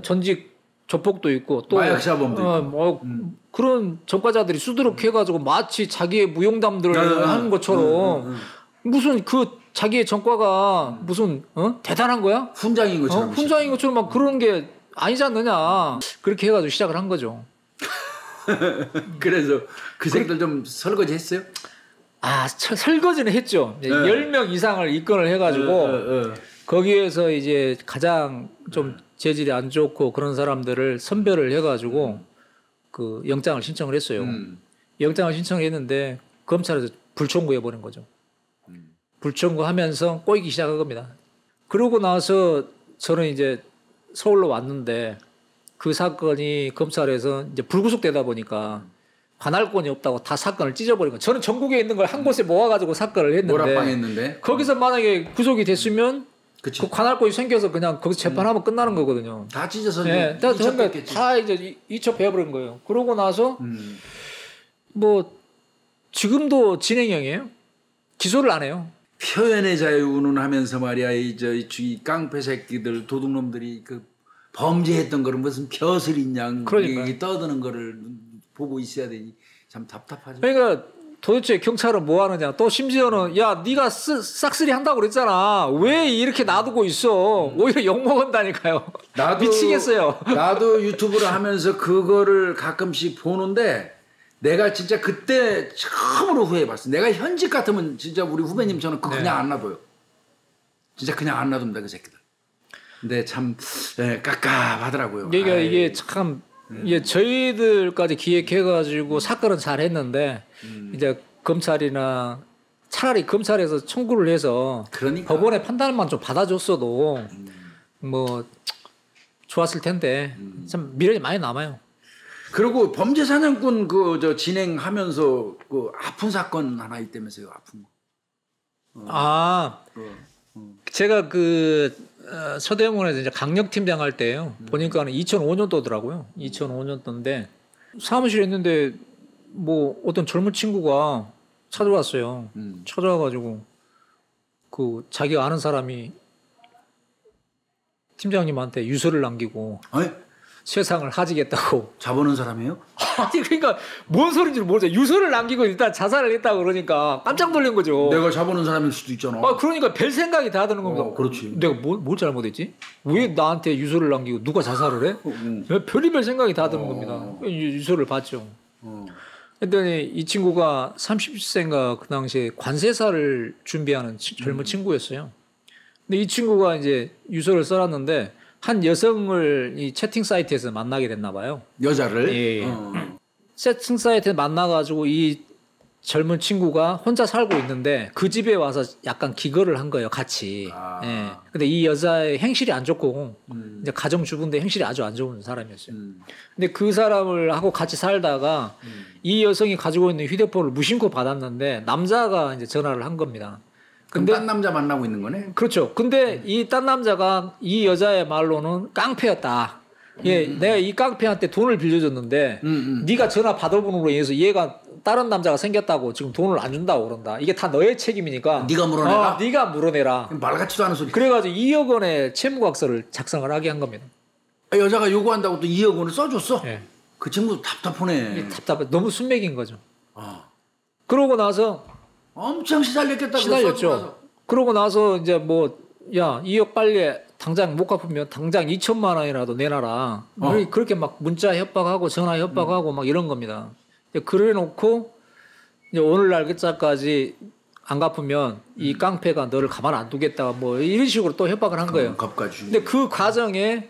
전직 조폭도 있고 또 마약사범도 있고. 뭐 그런 전과자들이 수두룩해가지고 마치 자기의 무용담들을 하는 것처럼 무슨 그 자기의 전과가 무슨 대단한 거야? 훈장인 것처럼. 훈장인 것처럼 막 그런 게 아니지 않느냐 그렇게 해가지고 시작을 한 거죠. 그래서 그 새끼들 좀 설거지 했어요? 설거지는 했죠. 10명 이상을 입건을 해가지고 거기에서 이제 가장 좀 재질이 안 좋고 그런 사람들을 선별을 해가지고 그 영장을 신청을 했어요. 영장을 신청을 했는데 검찰에서 불청구해 버린 거죠. 불청구하면서 꼬이기 시작한 겁니다. 그러고 나서 저는 이제 서울로 왔는데 그 사건이 검찰에서 이제 불구속되다 보니까 관할권이 없다고 다 사건을 찢어버린 거예요. 저는 전국에 있는 걸 한 곳에 모아가지고 사건을 했는데 모락방했는데 거기서 만약에 구속이 됐으면 그치. 그 관할권이 생겨서 그냥 거기서 재판하면 끝나는 거거든요. 다 찢어서 다 이제 이첩해버린 거예요. 그러고 나서 뭐 지금도 진행형이에요. 기소를 안 해요. 표현의 자유는 하면서 말이야 이 깡패 새끼들 도둑놈들이 그 범죄했던 거를 무슨 벼슬인 양 떠드는 거를 보고 있어야 되니 참 답답하죠. 그러니까 도대체 경찰은 뭐 하느냐. 또 심지어는 야 네가 싹쓸이 한다고 그랬잖아. 왜 이렇게 놔두고 있어. 오히려 욕먹은다니까요. 미치겠어요. 나도 유튜브를 하면서 그거를 가끔씩 보는데 내가 진짜 그때 처음으로 후회해봤어. 내가 현직 같으면 진짜 우리 후배님처럼 그냥 안 놔둬요. 진짜 그냥 안 놔둡니다 그 새끼들. 근데 참 깝깝하더라고요. 그러니까 이게 참 저희들까지 기획해가지고 사건은 잘 했는데 이제 검찰이나 차라리 검찰에서 청구를 해서 그러니까. 법원의 판단만 좀 받아줬어도 뭐 좋았을 텐데 참 미련이 많이 남아요. 그리고 범죄 사냥꾼 진행하면서 그 아픈 사건 하나 있다면서요. 아픈 거. 제가 그 서대문에서 이제 강력팀장 할 때요. 보니까는 2005년도더라고요. 2005년도인데 사무실에 있는데 뭐 어떤 젊은 친구가 찾아왔어요. 찾아와가지고 그 자기가 아는 사람이 팀장님한테 유서를 남기고 아니? 세상을 하지겠다고. 잡아놓은 사람이에요? 아니 그러니까 뭔 소리인지 모르죠. 유서를 남기고 일단 자살을 했다고 그러니까 깜짝 놀란 거죠. 내가 잡아놓은 사람일 수도 있잖아. 그러니까 별 생각이 다 드는 겁니다. 그렇지. 내가 뭘 잘못했지? 왜 나한테 유서를 남기고 누가 자살을 해? 별의별 생각이 다 드는 겁니다. 유서를 봤죠. 그랬더니 이 친구가 30세인가 그 당시에 관세사를 준비하는 젊은 친구였어요. 근데 이 친구가 이제 유서를 써놨는데 한 여성을 이 채팅 사이트에서 만나게 됐나 봐요. 여자를? 예. 채팅 사이트에 만나가지고 이 젊은 친구가 혼자 살고 있는데 그 집에 와서 약간 기거를 한 거예요, 같이. 예. 근데 이 여자의 행실이 안 좋고 이제 가정주부인데 행실이 아주 안 좋은 사람이었어요. 근데 그 사람을 하고 같이 살다가 이 여성이 가지고 있는 휴대폰을 무심코 받았는데 남자가 이제 전화를 한 겁니다. 근데 딴 남자 만나고 있는 거네? 그렇죠. 근데 이 딴 남자가 이 여자의 말로는 깡패였다. 내가 이 깡패한테 돈을 빌려줬는데 네가 전화 받아보는으로 인해서 얘가 다른 남자가 생겼다고 지금 돈을 안 준다고 그런다. 이게 다 너의 책임이니까 네가 물어내라? 네가 물어내라. 말 같지도 않은 소리. 그래가지고 2억 원의 채무각서를 작성을 하게 한 겁니다. 여자가 요구한다고 또 2억 원을 써줬어? 네. 그 친구 답답하네. 답답해. 너무 순맥인 거죠. 그러고 나서 엄청 시달렸겠다. 시달렸죠. 그러고 나서 이제 야 2억 빨리 당장 못 갚으면 당장 2천만 원이라도 내놔라. 그렇게 막 문자 협박하고 전화 협박하고 막 이런 겁니다. 그래 놓고 이제 오늘날까지 안 갚으면 이 깡패가 너를 가만 안 두겠다 뭐 이런 식으로 또 협박을 한 거예요. 갚아주지. 근데 그 과정에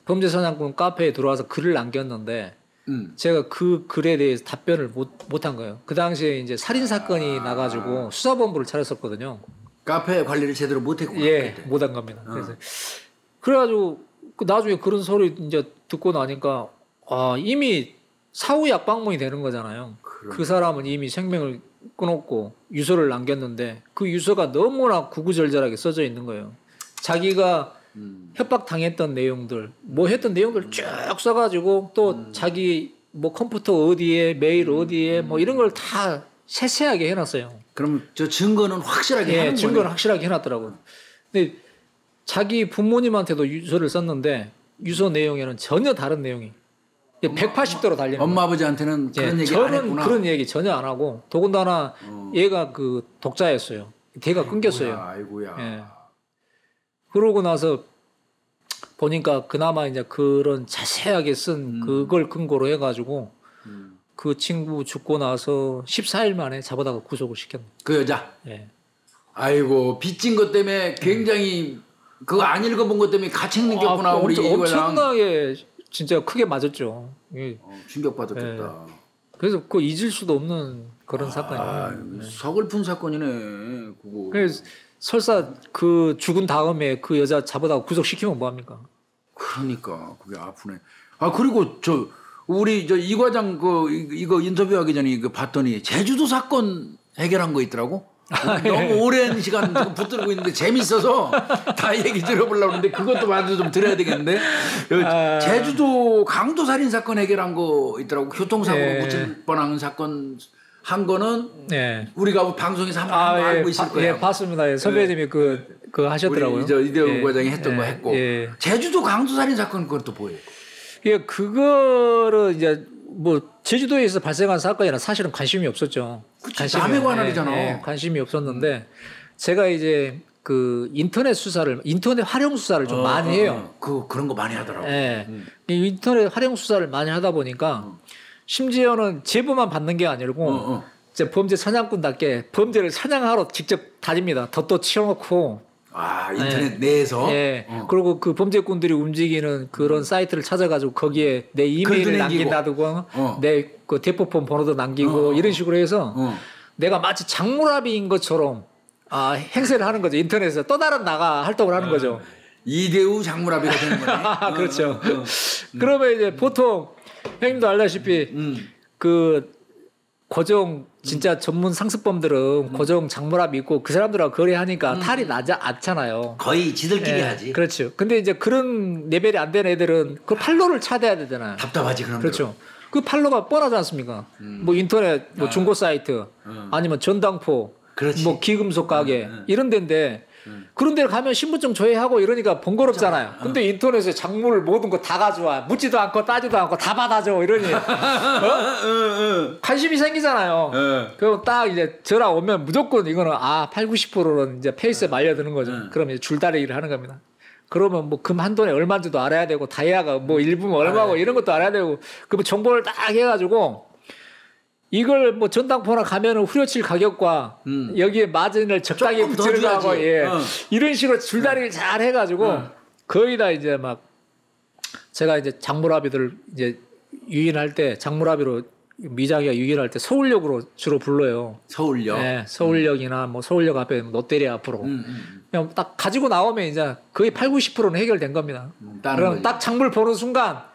범죄사냥꾼 카페에 들어와서 글을 남겼는데 제가 그 글에 대해서 답변을 못한 거예요. 그 당시에 이제 살인 사건이 나가지고 수사본부를 차렸었거든요. 카페 관리를 제대로 못했구나. 예, 못한 겁니다. 그래서 그래가지고 나중에 그런 소리 이제 듣고 나니까 이미 사후 약방문이 되는 거잖아요. 그 사람은 이미 생명을 끊었고 유서를 남겼는데 그 유서가 너무나 구구절절하게 써져 있는 거예요. 자기가 협박당했던 내용들, 뭐 했던 내용들 쭉 써가지고 또 자기 뭐 컴퓨터 어디에, 메일 어디에 뭐 이런 걸 다 세세하게 해놨어요. 그럼 저 증거는 확실하게 예, 하는 증거는 거네. 확실하게 해놨더라고요. 근데 자기 부모님한테도 유서를 썼는데 유서 내용에는 전혀 다른 내용이 180도로 달리는 엄마 거예요. 아버지한테는 예, 그런 얘기 안 저는 했구나. 그런 얘기 전혀 안 하고 더군다나 얘가 그 독자였어요. 걔가 끊겼어요. 아이고야. 예. 그러고 나서 보니까 그나마 이제 그런 자세하게 쓴 그걸 근거로 해가지고 그 친구 죽고 나서 14일 만에 잡아다가 구속을 시켰네. 그 여자. 예. 아이고 빚진 것 때문에 굉장히 그거 안 읽어본 것 때문에 같이 느꼈구나 우리 이거랑. 엄청나게 진짜 크게 맞았죠. 예. 충격받았겠다. 그래서 그거 잊을 수도 없는 그런 사건이에요. 서글픈 사건이네 그거. 그래서 설사 그 죽은 다음에 그 여자 잡아다가 구속시키면 뭐합니까? 그러니까 그게 아프네. 아 그리고 저 우리 저 이 과장 이거 인터뷰하기 전에 그 봤더니 제주도 사건 해결한 거 있더라고. 너무 오랜 시간 지금 붙들고 있는데 재밌어서 다 얘기 들어보려고 하는데 그것도 먼저 좀 들어야 되겠는데 제주도 강도 살인 사건 해결한 거 있더라고. 교통사고로 묻힐 뻔한 사건 한 거는 우리가 방송에서 한번 알고 있을 거예요. 예, 봤습니다. 예, 선배님이 그 하셨더라고요. 우리 저 이대호 과장이 했던 거 했고 제주도 강도 살인 사건 그것도 뭐예요? 예, 그거를 이제 뭐 제주도에서 발생한 사건이라 사실은 관심이 없었죠. 남의 관할이잖아. 관심이 없었는데 제가 이제 그 인터넷 활용 수사를 좀 많이 해요. 그런 거 많이 하더라고. 예. 이 인터넷 활용 수사를 많이 하다 보니까 심지어는 제보만 받는 게 아니고 이제 범죄 사냥꾼답게 범죄를 사냥하러 직접 다닙니다. 덫도 치워놓고. 인터넷 내에서. 예. 그리고 그 범죄꾼들이 움직이는 그런 사이트를 찾아가지고 거기에 내 이메일을 남긴다든가 내 그 대포폰 번호도 남기고 이런 식으로 해서 내가 마치 장물아비인 것처럼 행세를 하는 거죠. 인터넷에서 또 다른 나가 활동을 하는 거죠. 이대우 장물아비가 되는 거네. 그렇죠. 그러면 이제 보통 형님도 알다시피 그 고정 진짜 전문 상습범들은 고정 장물압 있고 그 사람들하고 거래하니까 탈이 나지 않잖아요. 거의 지들끼리 하지. 그렇죠. 근데 이제 그런 레벨이 안 되는 애들은 그 팔로를 찾아야 되잖아요. 답답하지 그런 그렇죠. 그 팔로가 뻔하지 않습니까? 뭐 인터넷 뭐 중고 사이트 아니면 전당포 그렇지. 뭐 기금속 가게 이런 데인데 그런 데를 가면 신분증 조회하고 이러니까 번거롭잖아요. 근데 인터넷에 작물 모든 거 다 가져와. 묻지도 않고 따지도 않고 다 받아줘 이러니 관심이 생기잖아요. 그럼 딱 이제 전화 오면 무조건 이거는 8, 90%는 이제 페이스에 말려드는 거죠. 그럼 이제 줄다리기를 하는 겁니다. 그러면 뭐 금 한 돈에 얼마인지도 알아야 되고 다이아가 뭐 일부면 얼마고 이런 것도 알아야 되고 그 정보를 딱 해가지고 이걸 뭐 전당포나 가면은 후려칠 가격과 여기에 마진을 적당히 붙이는 거하고 이런 식으로 줄다리를 잘 해가지고 거의 다 이제 막 제가 이제 장물아비들 이제 유인할 때 장물아비로 미장이가 유인할 때 서울역으로 주로 불러요. 서울역. 네, 서울역이나 뭐 서울역 앞에 롯데리아 앞으로 그냥 딱 가지고 나오면 이제 거의 8, 90%는 해결된 겁니다. 그럼 딱 장물 보는 순간.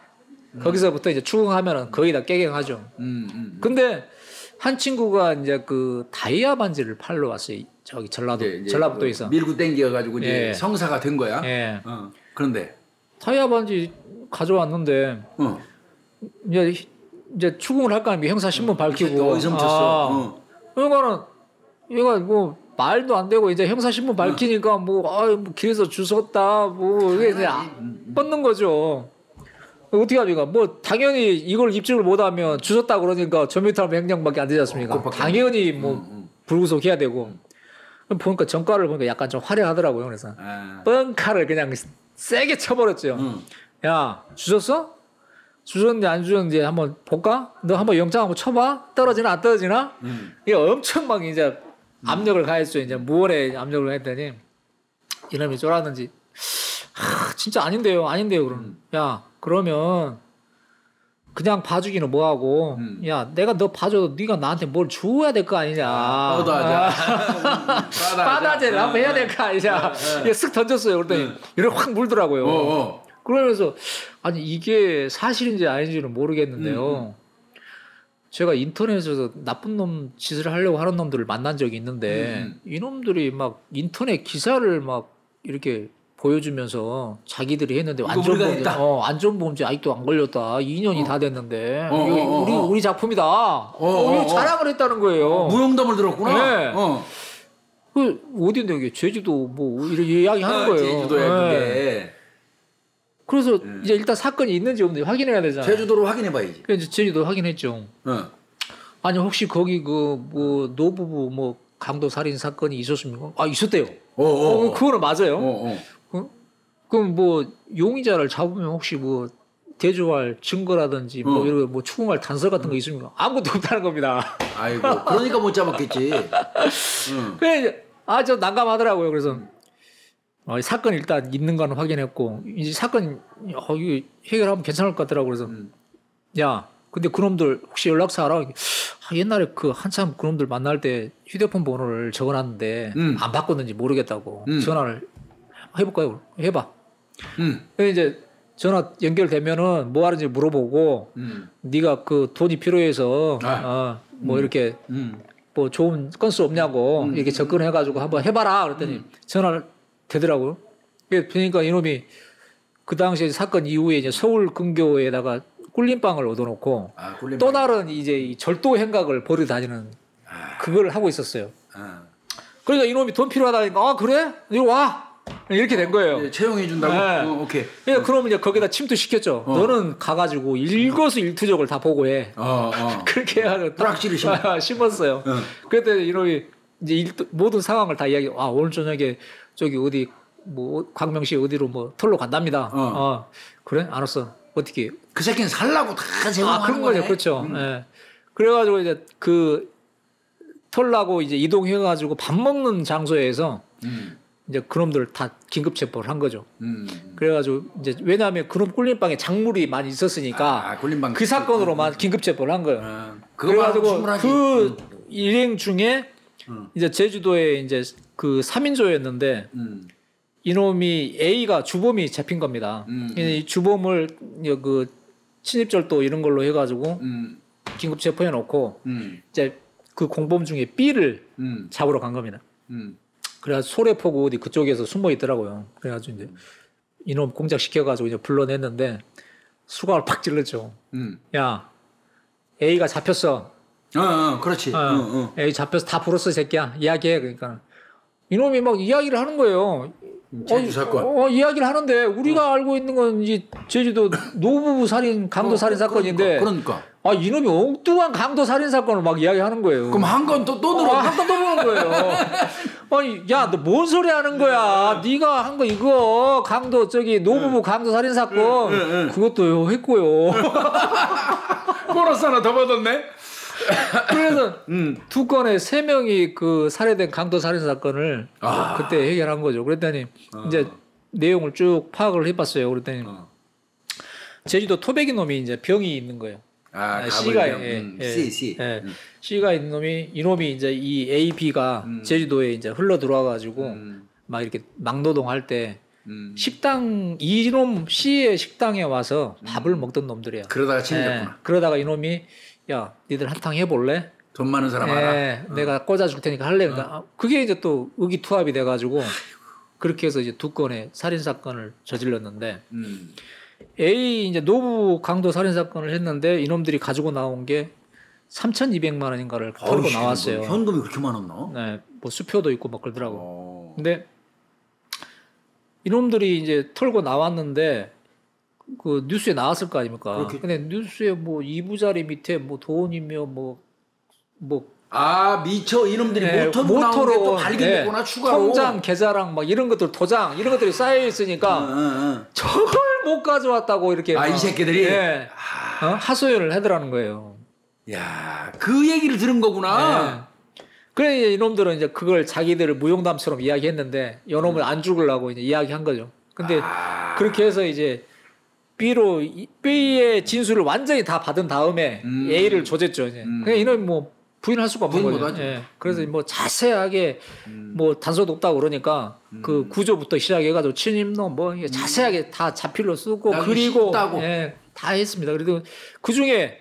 거기서부터 이제 추궁하면은 거의 다 깨갱하죠. 근데 한 친구가 이제 그 다이아 반지를 팔러 왔어요. 저기 전라도에서. 밀고 땡겨가지고 이제 성사가 된 거야. 그런데 다이아 반지 가져왔는데 이제 추궁을 할 거 아닙니까? 형사 신문 밝히고. 의성쳤어. 그러니까는 얘가 뭐 말도 안 되고 이제 형사 신문 밝히니까 뭐 길에서 주웠다 뭐 이게 이제 뻗는 거죠. 어떻게 합니까? 뭐 당연히 이걸 입증을 못하면 주셨다 그러니까 전미탈 명령밖에 안 되지 않습니까? 당연히 뭐 불구속해야 되고. 보니까 전과를 보니까 약간 좀 화려하더라고요. 그래서 뻥카를 그냥 세게 쳐버렸죠. 야 주셨어? 주셨는지 안 주셨는지 한번 볼까? 너 한번 영장 한번 쳐봐. 떨어지나 안 떨어지나? 이게 엄청 막 이제 압력을 가했죠. 이제 무언의 압력을 했더니 이놈이 쫄았는지. 진짜 아닌데요. 그러면 야 그러면 그냥 봐주기는 뭐하고 야 내가 너 봐줘도 네가 나한테 뭘 줘야 될 거 아니냐. 빠다제를 한번 해야 될 거 아니냐. 이게 쓱 던졌어요. 그랬더니 이렇게 확 물더라고요. 그러면서 아니 이게 사실인지 아닌지는 모르겠는데요. 제가 인터넷에서 나쁜 놈 짓을 하려고 하는 놈들을 만난 적이 있는데 이놈들이 막 인터넷 기사를 막 이렇게 보여주면서 자기들이 했는데 안전보험제 아직도 안 걸렸다. 2년이 다 됐는데 우리 작품이다. 이거 자랑을 했다는 거예요. 무용담을 들었구나. 네. 그 어딘데 이게 제주도 뭐 이런 이야기 하는 거예요. 제주도에 그게. 그래서 이제 일단 사건이 있는지 없는지 확인해야 되잖아요. 제주도로 확인해봐야지. 그래서 이제 제주도 확인했죠. 아니 혹시 거기 그 뭐 노부부 뭐 강도 살인 사건이 있었습니까? 아 있었대요. 그거는 맞아요. 그럼 뭐 용의자를 잡으면 혹시 뭐 대조할 증거라든지 뭐 이런 뭐 추궁할 단서 같은 거 있습니까? 아무것도 없다는 겁니다. 아이고 그러니까 못 잡았겠지. 그래 저 난감하더라고요. 그래서 사건 일단 있는 건 확인했고 이제 사건 이거 해결하면 괜찮을 것 같더라고. 그래서 야 근데 그놈들 혹시 연락처 알아? 옛날에 그 한참 그놈들 만날 때 휴대폰 번호를 적어놨는데 안 바꿨는지 모르겠다고 전화를 해볼까요? 해봐. 그래서 이제 전화 연결되면은 뭐 하는지 물어보고 네가 그 돈이 필요해서 뭐 이렇게 뭐 좋은 건수 없냐고 이렇게 접근해가지고 한번 해봐라 그랬더니 전화를 되더라고요. 그러니까 이놈이 그 당시에 사건 이후에 이제 서울 근교에다가 꿀림빵을 얻어놓고 또 다른 이제 이 절도 행각을 벌여 다니는 그걸 하고 있었어요. 그러니까 이놈이 돈 필요하다니까 그래? 이리 와 이렇게 된 거예요. 채용해 준다고. 네. 오케이. 그러니까 그러면 이제 거기다 침투 시켰죠. 너는 가가지고 일거수일투족을 다 보고해. 그렇게 해가지고 뿌락지를 심었어요. 그때 이놈이 이제 모든 상황을 다 이야기. 오늘 저녁에 저기 어디 뭐 광명시 어디로 뭐 털로 간답니다. 그래? 알았어. 어떻게? 그 새끼는 살라고 다 제공하는 그런 거네. 거죠. 그렇죠. 예. 그래가지고 이제 그 털라고 이제 이동해가지고 밥 먹는 장소에서 이제 그놈들 다 긴급 체포를 한 거죠. 그래가지고 이제 왜냐하면 그놈 꿀림빵에 작물이 많이 있었으니까 꿀림빵 그 사건으로만 긴급 체포를 한 거예요. 그래가지고 그 일행 중에 이제 제주도에 이제 그 3인조였는데 이놈이 A가 주범이 잡힌 겁니다. 이 주범을 그 침입절도 이런 걸로 해가지고 긴급 체포해 놓고 이제 그 공범 중에 B를 잡으러 간 겁니다. 그래가지고 소래포구 어디 그쪽에서 숨어 있더라고요. 그래가지고 이제 이놈 공작 시켜가지고 이제 불러냈는데 수갑을 팍 찔렀죠. 야 A가 잡혔어. 그렇지. A 잡혀서 다 불었어 새끼야. 이야기해. 그러니까 이놈이 막 이야기를 하는 거예요. 제주 사건. 이야기를 하는데 우리가 알고 있는 건 이제 제주도 노부부 살인 강도 살인 사건인데. 그러니까. 이놈이 엉뚱한 강도 살인 사건을 막 이야기하는 거예요. 그럼 한 건 또 늘어. 한 건 또 보는 거예요. 아니, 야, 너 뭔 소리 하는 거야? 네가 한 거 이거 강도 저기 노부부 강도 살인 사건 그것도요 했고요. 보너스 하나 더 받았네. 그래서 두 건에 3명이 그 살해된 강도 살인 사건을 그때 해결한 거죠. 그랬더니 이제 내용을 쭉 파악을 해봤어요. 그랬더니 제주도 토백이 놈이 이제 병이 있는 거예요. C가 C가 있는 놈이 이놈이 이제 이 A, B가 제주도에 이제 흘러 들어와가지고 막 이렇게 막노동할 때 식당 이놈 C의 식당에 와서 밥을 먹던 놈들이야. 그러다가 침입했구나. 그러다가 이놈이 야, 니들 한탕 해볼래? 돈 많은 사람 알아. 내가 꽂아줄 테니까 할래. 그러니까 그게 이제 또 의기투합이 돼가지고 그렇게 해서 이제 2건의 살인 사건을 저질렀는데 A 이제 노부 강도 살인 사건을 했는데 이놈들이 가지고 나온 게 3,200만 원인가를 털고 나왔어요. 현금이 그렇게 많았나? 네, 뭐 수표도 있고 막 그러더라고. 근데 이놈들이 이제 털고 나왔는데 그 뉴스에 나왔을 거 아닙니까? 그렇게... 근데 뉴스에 뭐 이부자리 밑에 뭐 돈이며 뭐 미처 이놈들이 모터로 또 발견됐구나. 추가로 통장 계좌랑 막 이런 것들 도장 이런 것들이 쌓여 있으니까 저걸 못 가져왔다고 이렇게 이 새끼들이 하소연을 하더라는 거예요. 야, 그 얘기를 들은 거구나. 그래 이놈들은 이제 그걸 자기들을 무용담처럼 이야기했는데 요놈을 안 죽으려고 이제 이야기한 거죠. 근데 그렇게 해서 이제 B의 진술을 완전히 다 받은 다음에 A를 조졌죠. 이제. 그냥 이는 뭐 부인할 수가 없는 부인 거죠. 못하죠. 예. 그래서 뭐 자세하게 뭐 단서도 없다고 그러니까 그 구조부터 시작해가지고 침입론 뭐 이게 자세하게 다 자필로 쓰고 그리고 예, 다 했습니다. 그래도 그 중에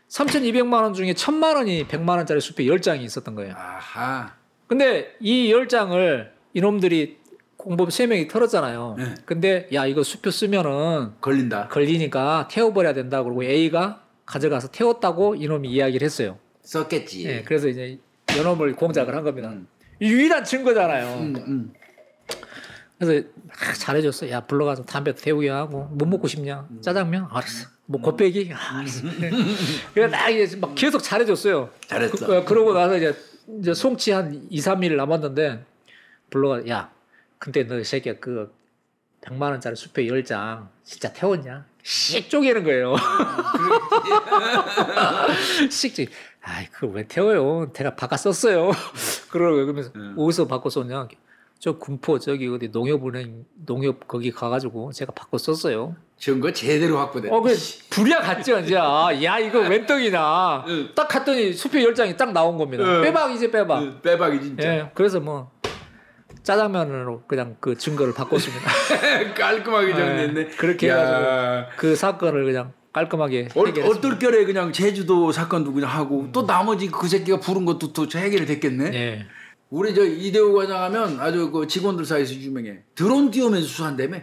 3,200만 원 중에 1,000만 원이 100만 원짜리 수표 10장이 있었던 거예요. 아하. 근데 이 10장을 이놈들이 공범 3명이 털었잖아요. 네. 근데 야 이거 수표 쓰면은 걸리니까 태워버려야 된다. 그러고 A가 가져가서 태웠다고 이놈이 이야기를 했어요. 썼겠지. 예, 그래서 이제 연험을 공작을 한 겁니다. 유일한 증거잖아요. 그래서 잘해줬어. 야 불러가서 담배도 태우게 하고 뭐 먹고 싶냐? 짜장면? 알았어. 뭐 곱빼기? 알았어. 그래서 나 이제 막 계속 잘해줬어요. 잘했어. 그러고 나서 이제 송치 한 2, 3일 남았는데 불러가 야 근데 너 이 새끼야 그 100만 원짜리 수표 10장 진짜 태웠냐? 씩 쪼개는 거예요. 씩 쪼개. 아이 그걸 왜 태워요? 내가 바꿔 썼어요. 그러면서 어디서 바꿔 썼냐? 저 군포 저기 어디 농협 거기 가가지고 제가 바꿔 썼어요. 증거 제대로 확보돼. 그래 불이야 갔죠 이제. 야 이거 웬 떡이냐. 딱 갔더니 수표 10장이 딱 나온 겁니다. 빼박이지 빼박. 빼박이 진짜. 예, 그래서 뭐 짜장면으로 그냥 그 증거를 바꿨습니다. 깔끔하게 정리했네. 그렇게 해가지고 그 사건을 그냥 깔끔하게 해결했습니다. 얼떨결에 그냥 제주도 사건도 그냥 하고 또 나머지 그 새끼가 부른 것도 또 해결이 됐겠네. 예. 우리 저 이대호 과장 하면 아주 그 직원들 사이에서 유명해. 드론 띄우면서 수사한다며.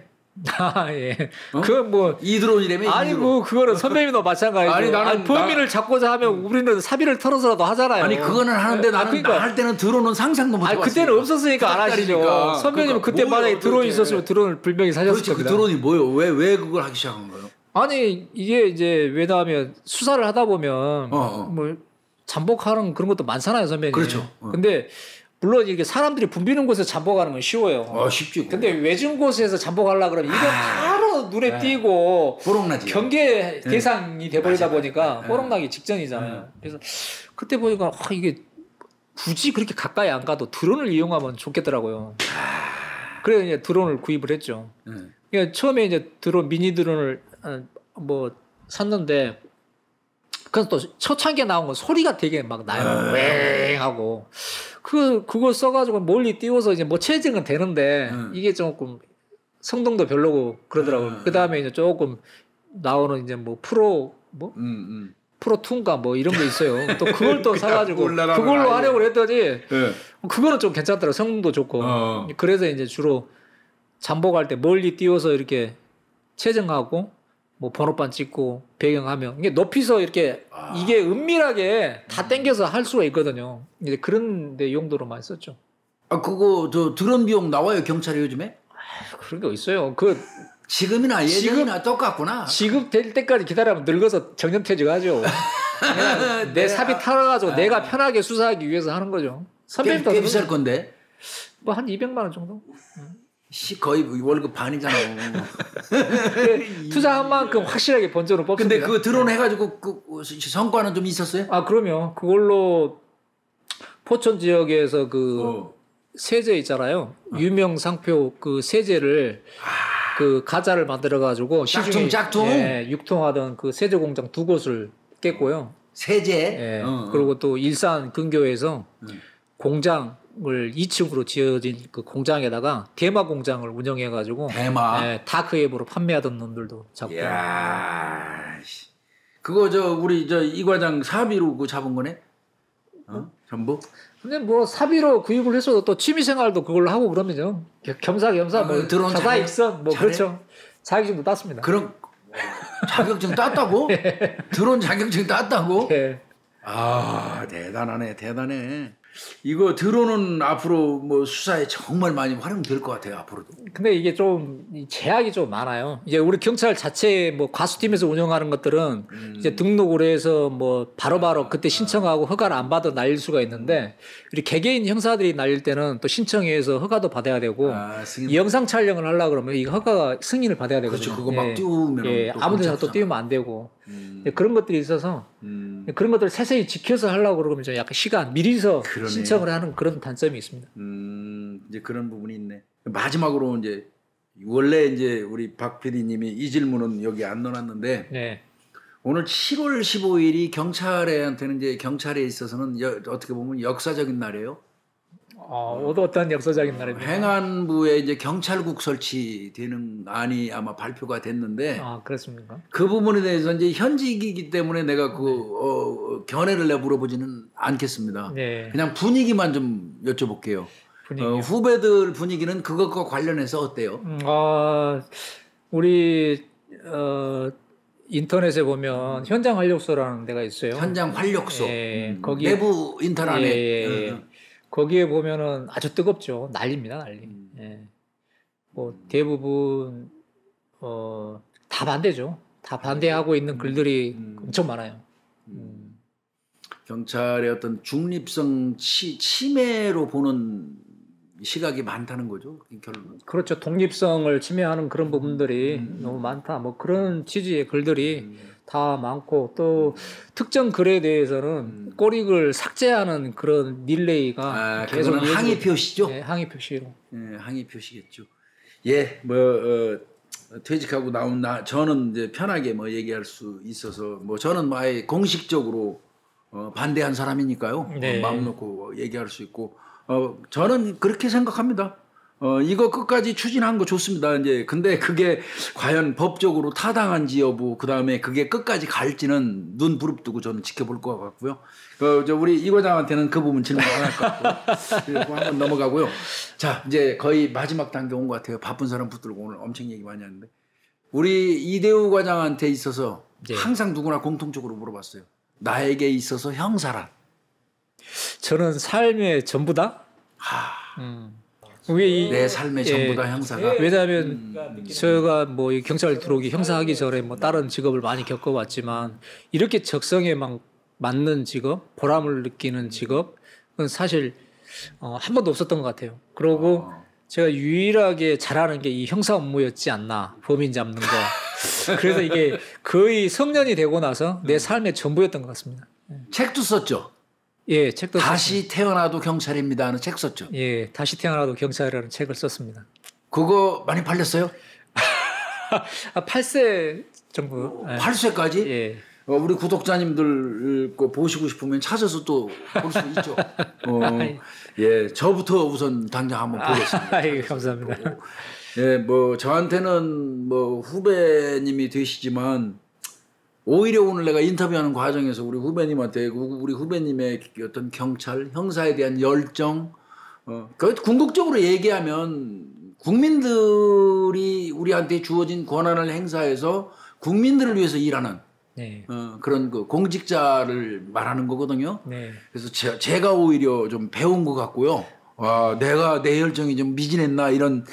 아 예. 그건 뭐 이 드론이라며. 아니 뭐 그거는 선배님도 마찬가지죠. 아니, 나는 범인을 잡고자 하면 우리는 사비를 털어서라도 하잖아요. 아니 그거는 하는데 나는 그러니까. 할 때는 드론은 상상도 못 아니 해봤어. 그때는 없었으니까 안 하시죠. 그러니까. 선배님은 그때 만약에 드론이 있었으면 드론을 분명히 사셨을 그렇지, 겁니다. 그 드론이 뭐예요? 왜 그걸 하기 시작한 거예요? 아니 이게 이제 왜냐하면 수사를 하다 보면 뭐 잠복하는 그런 것도 많잖아요, 선배님. 그렇죠. 근데 물론 이렇게 사람들이 붐비는 곳에서 잠복하는 건 쉬워요. 쉽지. 근데 외진 곳에서 잠복하려고 그러면 이거 바로 눈에 띄고 뽀록나지. 경계 대상이 돼버리다 보니까 맞아. 뽀록나기 직전이잖아요. 그래서 그때 보니까 이게 굳이 그렇게 가까이 안 가도 드론을 이용하면 좋겠더라고요. 그래서 이제 드론을 구입을 했죠. 그러니까 처음에 이제 미니 드론을 뭐 샀는데 그래서 또 초창기에 나온 건 소리가 되게 막 나요. 웽 하고 그거 써가지고 멀리 띄워서 이제 뭐 체증은 되는데 이게 조금 성능도 별로고 그러더라고요. 그 다음에 이제 조금 나오는 이제 뭐 프로 프로2인가 뭐 이런 거 있어요. 또 그걸 또 사가지고 그걸로 하려고 했더니 그거는 좀 괜찮더라고요. 성능도 좋고. 그래서 이제 주로 잠복할 때 멀리 띄워서 이렇게 체증하고 뭐 번호판 찍고 배경화면 이게 높이서 이렇게 이게 은밀하게 다 당겨서 할 수가 있거든요. 이제 그런 데 용도로 많이 썼죠. 그거 저 드론 비용 나와요 경찰이 요즘에? 그런 게 있어요. 지금이나 예전이나 똑같구나. 지급될 때까지 기다리면 늙어서 정년퇴직하죠. 내 삽이 타러가지고 내가 편하게 수사하기 위해서 하는 거죠. 선배님도 꽤 비쌀 건데. 뭐 한 200만 원 정도? 거의 월급 반이잖아. 투자한 만큼 확실하게 번전을 뽑습니다. 근데 그 드론 해가지고 그 성과는 좀 있었어요? 그럼요. 그걸로 포천 지역에서 세제 있잖아요. 유명 상표 그 세제를 그 가짜를 만들어 가지고 짝퉁 육통하던 그 세제 공장 2곳을 깼고요. 세제. 그리고 또 일산 근교에서 공장을 2층으로 지어진 그 공장에다가 대마 공장을 운영해 가지고 다크 앱으로 판매하던 놈들도 잡고. 이야. 그거 우리 이 과장 사비로 그 잡은 거네? 전부? 근데 뭐 사비로 구입을 했어도 또 취미생활도 그걸로 하고 그러면요. 겸사겸사 뭐 드론 자사익선 뭐 그렇죠. 자격증도 땄습니다. 그럼 자격증 땄다고? 드론 자격증 땄다고? 네. 대단하네. 이거 드론은 앞으로 뭐 수사에 정말 많이 활용될 것 같아요 앞으로도. 근데 이게 좀 제약이 좀 많아요. 이제 우리 경찰 자체 뭐 과수팀에서 운영하는 것들은 이제 등록을 해서 뭐 바로바로 그때 신청하고 허가를 안 받아 날릴 수가 있는데 우리 개개인 형사들이 날릴 때는 또 신청해서 허가도 받아야 되고 이 영상 촬영을 하려고 그러면 이 허가가 승인을 받아야 되거든요. 그렇죠. 그거 막 띄우면 아무 데나 또 띄우면 안 되고 그런 것들이 있어서 그런 것들을 세세히 지켜서 하려고 그러면 좀 약간 시간 미리서 신청을 하는 그런 단점이 있습니다. 이제 그런 부분이 있네. 마지막으로 이제 원래 이제 우리 박 PD님이 이 질문은 여기 안 넣어놨는데 네. 오늘 7월 15일이 경찰한테는 이제 경찰에 있어서는 어떻게 보면 역사적인 날이에요. 어떤 역사적인 날입니까? 행안부에 이제 경찰국 설치되는 안이 아마 발표가 됐는데 그렇습니까? 그 부분에 대해서 이제 현직이기 때문에 내가 견해를 내 물어보지는 않겠습니다. 네. 그냥 분위기만 좀 여쭤볼게요. 분위기요? 후배들 분위기는 그것과 관련해서 어때요? 우리 인터넷에 보면 현장 활력소라는 데가 있어요. 현장 활력소. 예, 거기 내부 인터넷. 예. 거기에 보면은 아주 뜨겁죠. 난리입니다, 난리. 예. 뭐 대부분 다 반대죠. 다 반대하고 있는 글들이 엄청 많아요. 경찰의 어떤 중립성 침해로 보는 시각이 많다는 거죠. 결론. 그렇죠. 독립성을 침해하는 그런 부분들이 너무 많다. 뭐 그런 취지의 글들이 다 많고 또 특정 글에 대해서는 꼬리글 삭제하는 그런 릴레이가 계속 항의 표시죠. 네, 항의 표시로. 예, 항의 표시겠죠. 예, 퇴직하고 나온 저는 이제 편하게 얘기할 수 있어서 저는 아예 공식적으로 반대한 사람이니까요. 네. 마음 놓고 얘기할 수 있고 저는 그렇게 생각합니다. 이거 끝까지 추진한 거 좋습니다. 이제 근데 그게 과연 법적으로 타당한지 여부, 그 다음에 그게 끝까지 갈지는 눈 부릅뜨고 저는 지켜볼 것 같고요. 우리 이 과장한테는 그 부분 질문 안 할 것 같고 그리고 한번 넘어가고요. 자, 이제 거의 마지막 단계 온 것 같아요. 바쁜 사람 붙들고 오늘 엄청 얘기 많이 하는데 우리 이대우 과장한테 있어서 네. 항상 누구나 공통적으로 물어봤어요. 나에게 있어서 형사란? 저는 삶의 전부다. 내 삶의 전부다 형사가. 왜냐하면 제가 이 경찰 들어오기 형사하기 전에 다른 직업을 많이 겪어봤지만 이렇게 적성에 맞는 직업, 보람을 느끼는 직업은 사실 한 번도 없었던 것 같아요. 그리고 제가 유일하게 잘하는 게 이 형사 업무였지 않나, 범인 잡는 거. 그래서 이게 거의 성년이 되고 나서 내 삶의 전부였던 것 같습니다. 책도 썼죠. 예, 책도 다시 태어나도 경찰입니다 하는 책 썼죠. 예, 다시 태어나도 경찰이라는 책을 썼습니다. 그거 많이 팔렸어요? 8세 정도. 8쇄까지? 예. 우리 구독자님들 거 보시고 싶으면 찾아서 또 볼 수 있죠. 예, 저부터 우선 당장 한번 보겠습니다. 예, 감사합니다. 예, 저한테는 후배님이 되시지만 오히려 오늘 내가 인터뷰하는 과정에서 우리 후배님한테 우리 후배님의 어떤 경찰 형사에 대한 열정, 궁극적으로 얘기하면 국민들이 우리한테 주어진 권한을 행사해서 국민들을 위해서 일하는 네. 그런 공직자를 말하는 거거든요. 네. 그래서 제가 오히려 좀 배운 것 같고요. 내가 내 열정이 좀 미진했나 이런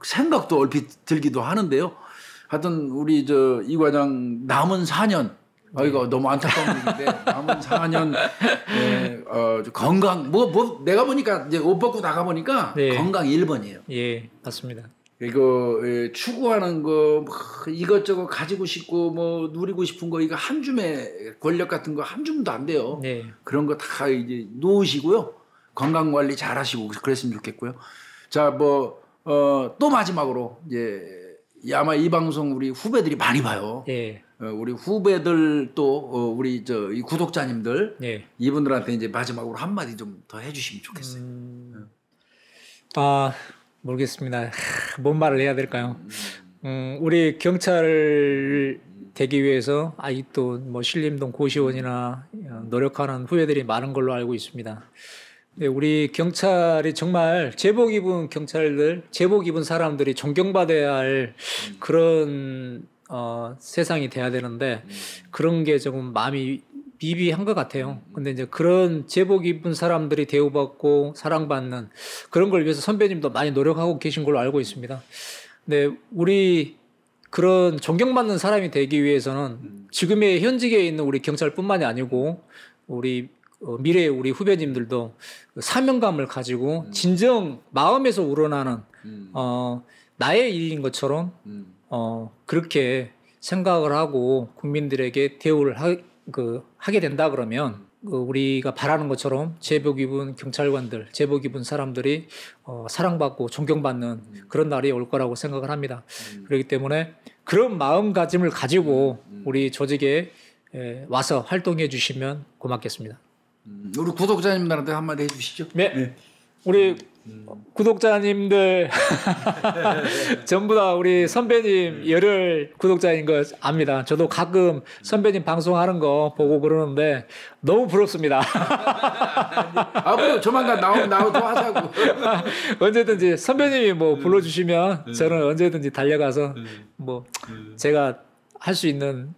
생각도 얼핏 들기도 하는데요. 하여튼 우리 이 과장 남은 4년 이거 너무 안타까운 얘기인데 남은 4년 건강 내가 보니까 이제 옷 벗고 나가 보니까 네. 건강 1번이에요. 예, 맞습니다. 이거 추구하는 거 이것저것 가지고 싶고 누리고 싶은 거 이거 한 줌의 권력 같은 거 한 줌도 안 돼요. 네. 그런 거 다 이제 놓으시고요. 건강 관리 잘 하시고 그랬으면 좋겠고요. 자, 또 마지막으로 이제 아마 이 방송 우리 후배들이 많이 봐요. 예. 우리 후배들 또 우리 이 구독자님들 예. 이분들한테 이제 마지막으로 한마디 좀 더 해주시면 좋겠어요. 모르겠습니다. 뭔 말을 해야 될까요? 우리 경찰을 되기 위해서 아직도 신림동 고시원이나 노력하는 후배들이 많은 걸로 알고 있습니다. 네, 우리 경찰이 정말 제복 입은 경찰들, 제복 입은 사람들이 존경받아야 할 그런 세상이 돼야 되는데 그런 게 조금 마음이 미비한 것 같아요. 근데 이제 그런 제복 입은 사람들이 대우받고 사랑받는 그런 걸 위해서 선배님도 많이 노력하고 계신 걸로 알고 있습니다. 네, 우리 그런 존경받는 사람이 되기 위해서는 지금의 현직에 있는 우리 경찰뿐만이 아니고 우리 미래의 우리 후배님들도 사명감을 가지고 진정 마음에서 우러나는 나의 일인 것처럼 그렇게 생각을 하고 국민들에게 대우를 하게 된다 그러면 우리가 바라는 것처럼 제복 입은 경찰관들, 제복 입은 사람들이 사랑받고 존경받는 그런 날이 올 거라고 생각을 합니다. 그렇기 때문에 그런 마음가짐을 가지고 우리 조직에 와서 활동해 주시면 고맙겠습니다. 우리 구독자님들한테 한마디 해주시죠. 네. 우리 구독자님들 전부 다 우리 선배님 열혈 구독자인 거 압니다. 저도 가끔 선배님 방송하는 거 보고 그러는데 너무 부럽습니다. 앞으로 조만간 나오도 하자고. 언제든지 선배님이 뭐 불러주시면 저는 언제든지 달려가서 뭐 제가 할 수 있는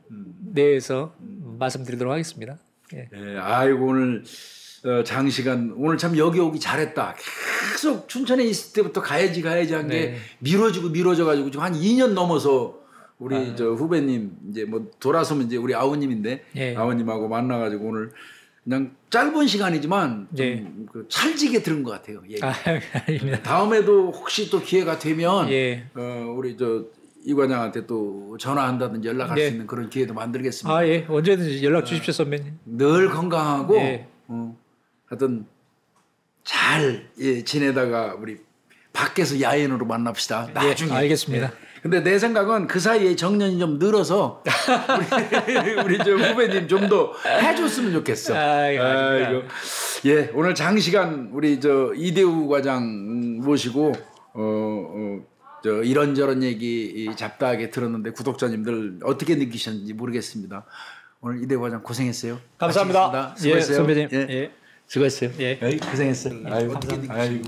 내에서 말씀드리도록 하겠습니다. 예. 네, 아이고 오늘 장시간 오늘 참 여기 오기 잘했다. 계속 춘천에 있을 때부터 가야지 한 게 네. 미뤄져 가지고 지금 한 2년 넘어서 우리 저 후배님 이제 뭐 돌아서면 이제 우리 아우님인데 예. 아우님하고 만나 가지고 오늘 그냥 짧은 시간이지만 좀 예. 그 찰지게 들은 것 같아요. 예. 아닙니다. 다음에도 혹시 또 기회가 되면 예. 우리 저 이 과장한테 또 전화한다든지 연락할 네. 수 있는 그런 기회도 만들겠습니다. 아, 예. 언제든지 연락 주십시오, 선배님. 늘 건강하고 예. 하여튼 잘 지내다가 우리 밖에서 야인으로 만납시다. 나중에. 예, 알겠습니다. 근데 내 생각은 그 사이에 정년이 좀 늘어서 우리 저 후배님 좀 더 해줬으면 좋겠어. 아이고. 예, 오늘 장시간 우리 저 이대우 과장 모시고 저 이런저런 얘기 잡다하게 들었는데 구독자님들 어떻게 느끼셨는지 모르겠습니다. 오늘 이대우 과장 고생했어요. 감사합니다. 마치겠습니다. 수고했어요. 예, 선배님. 예. 예. 수고했어요. 예. 고생했어요. 아이고, 감사합니다. 아이고.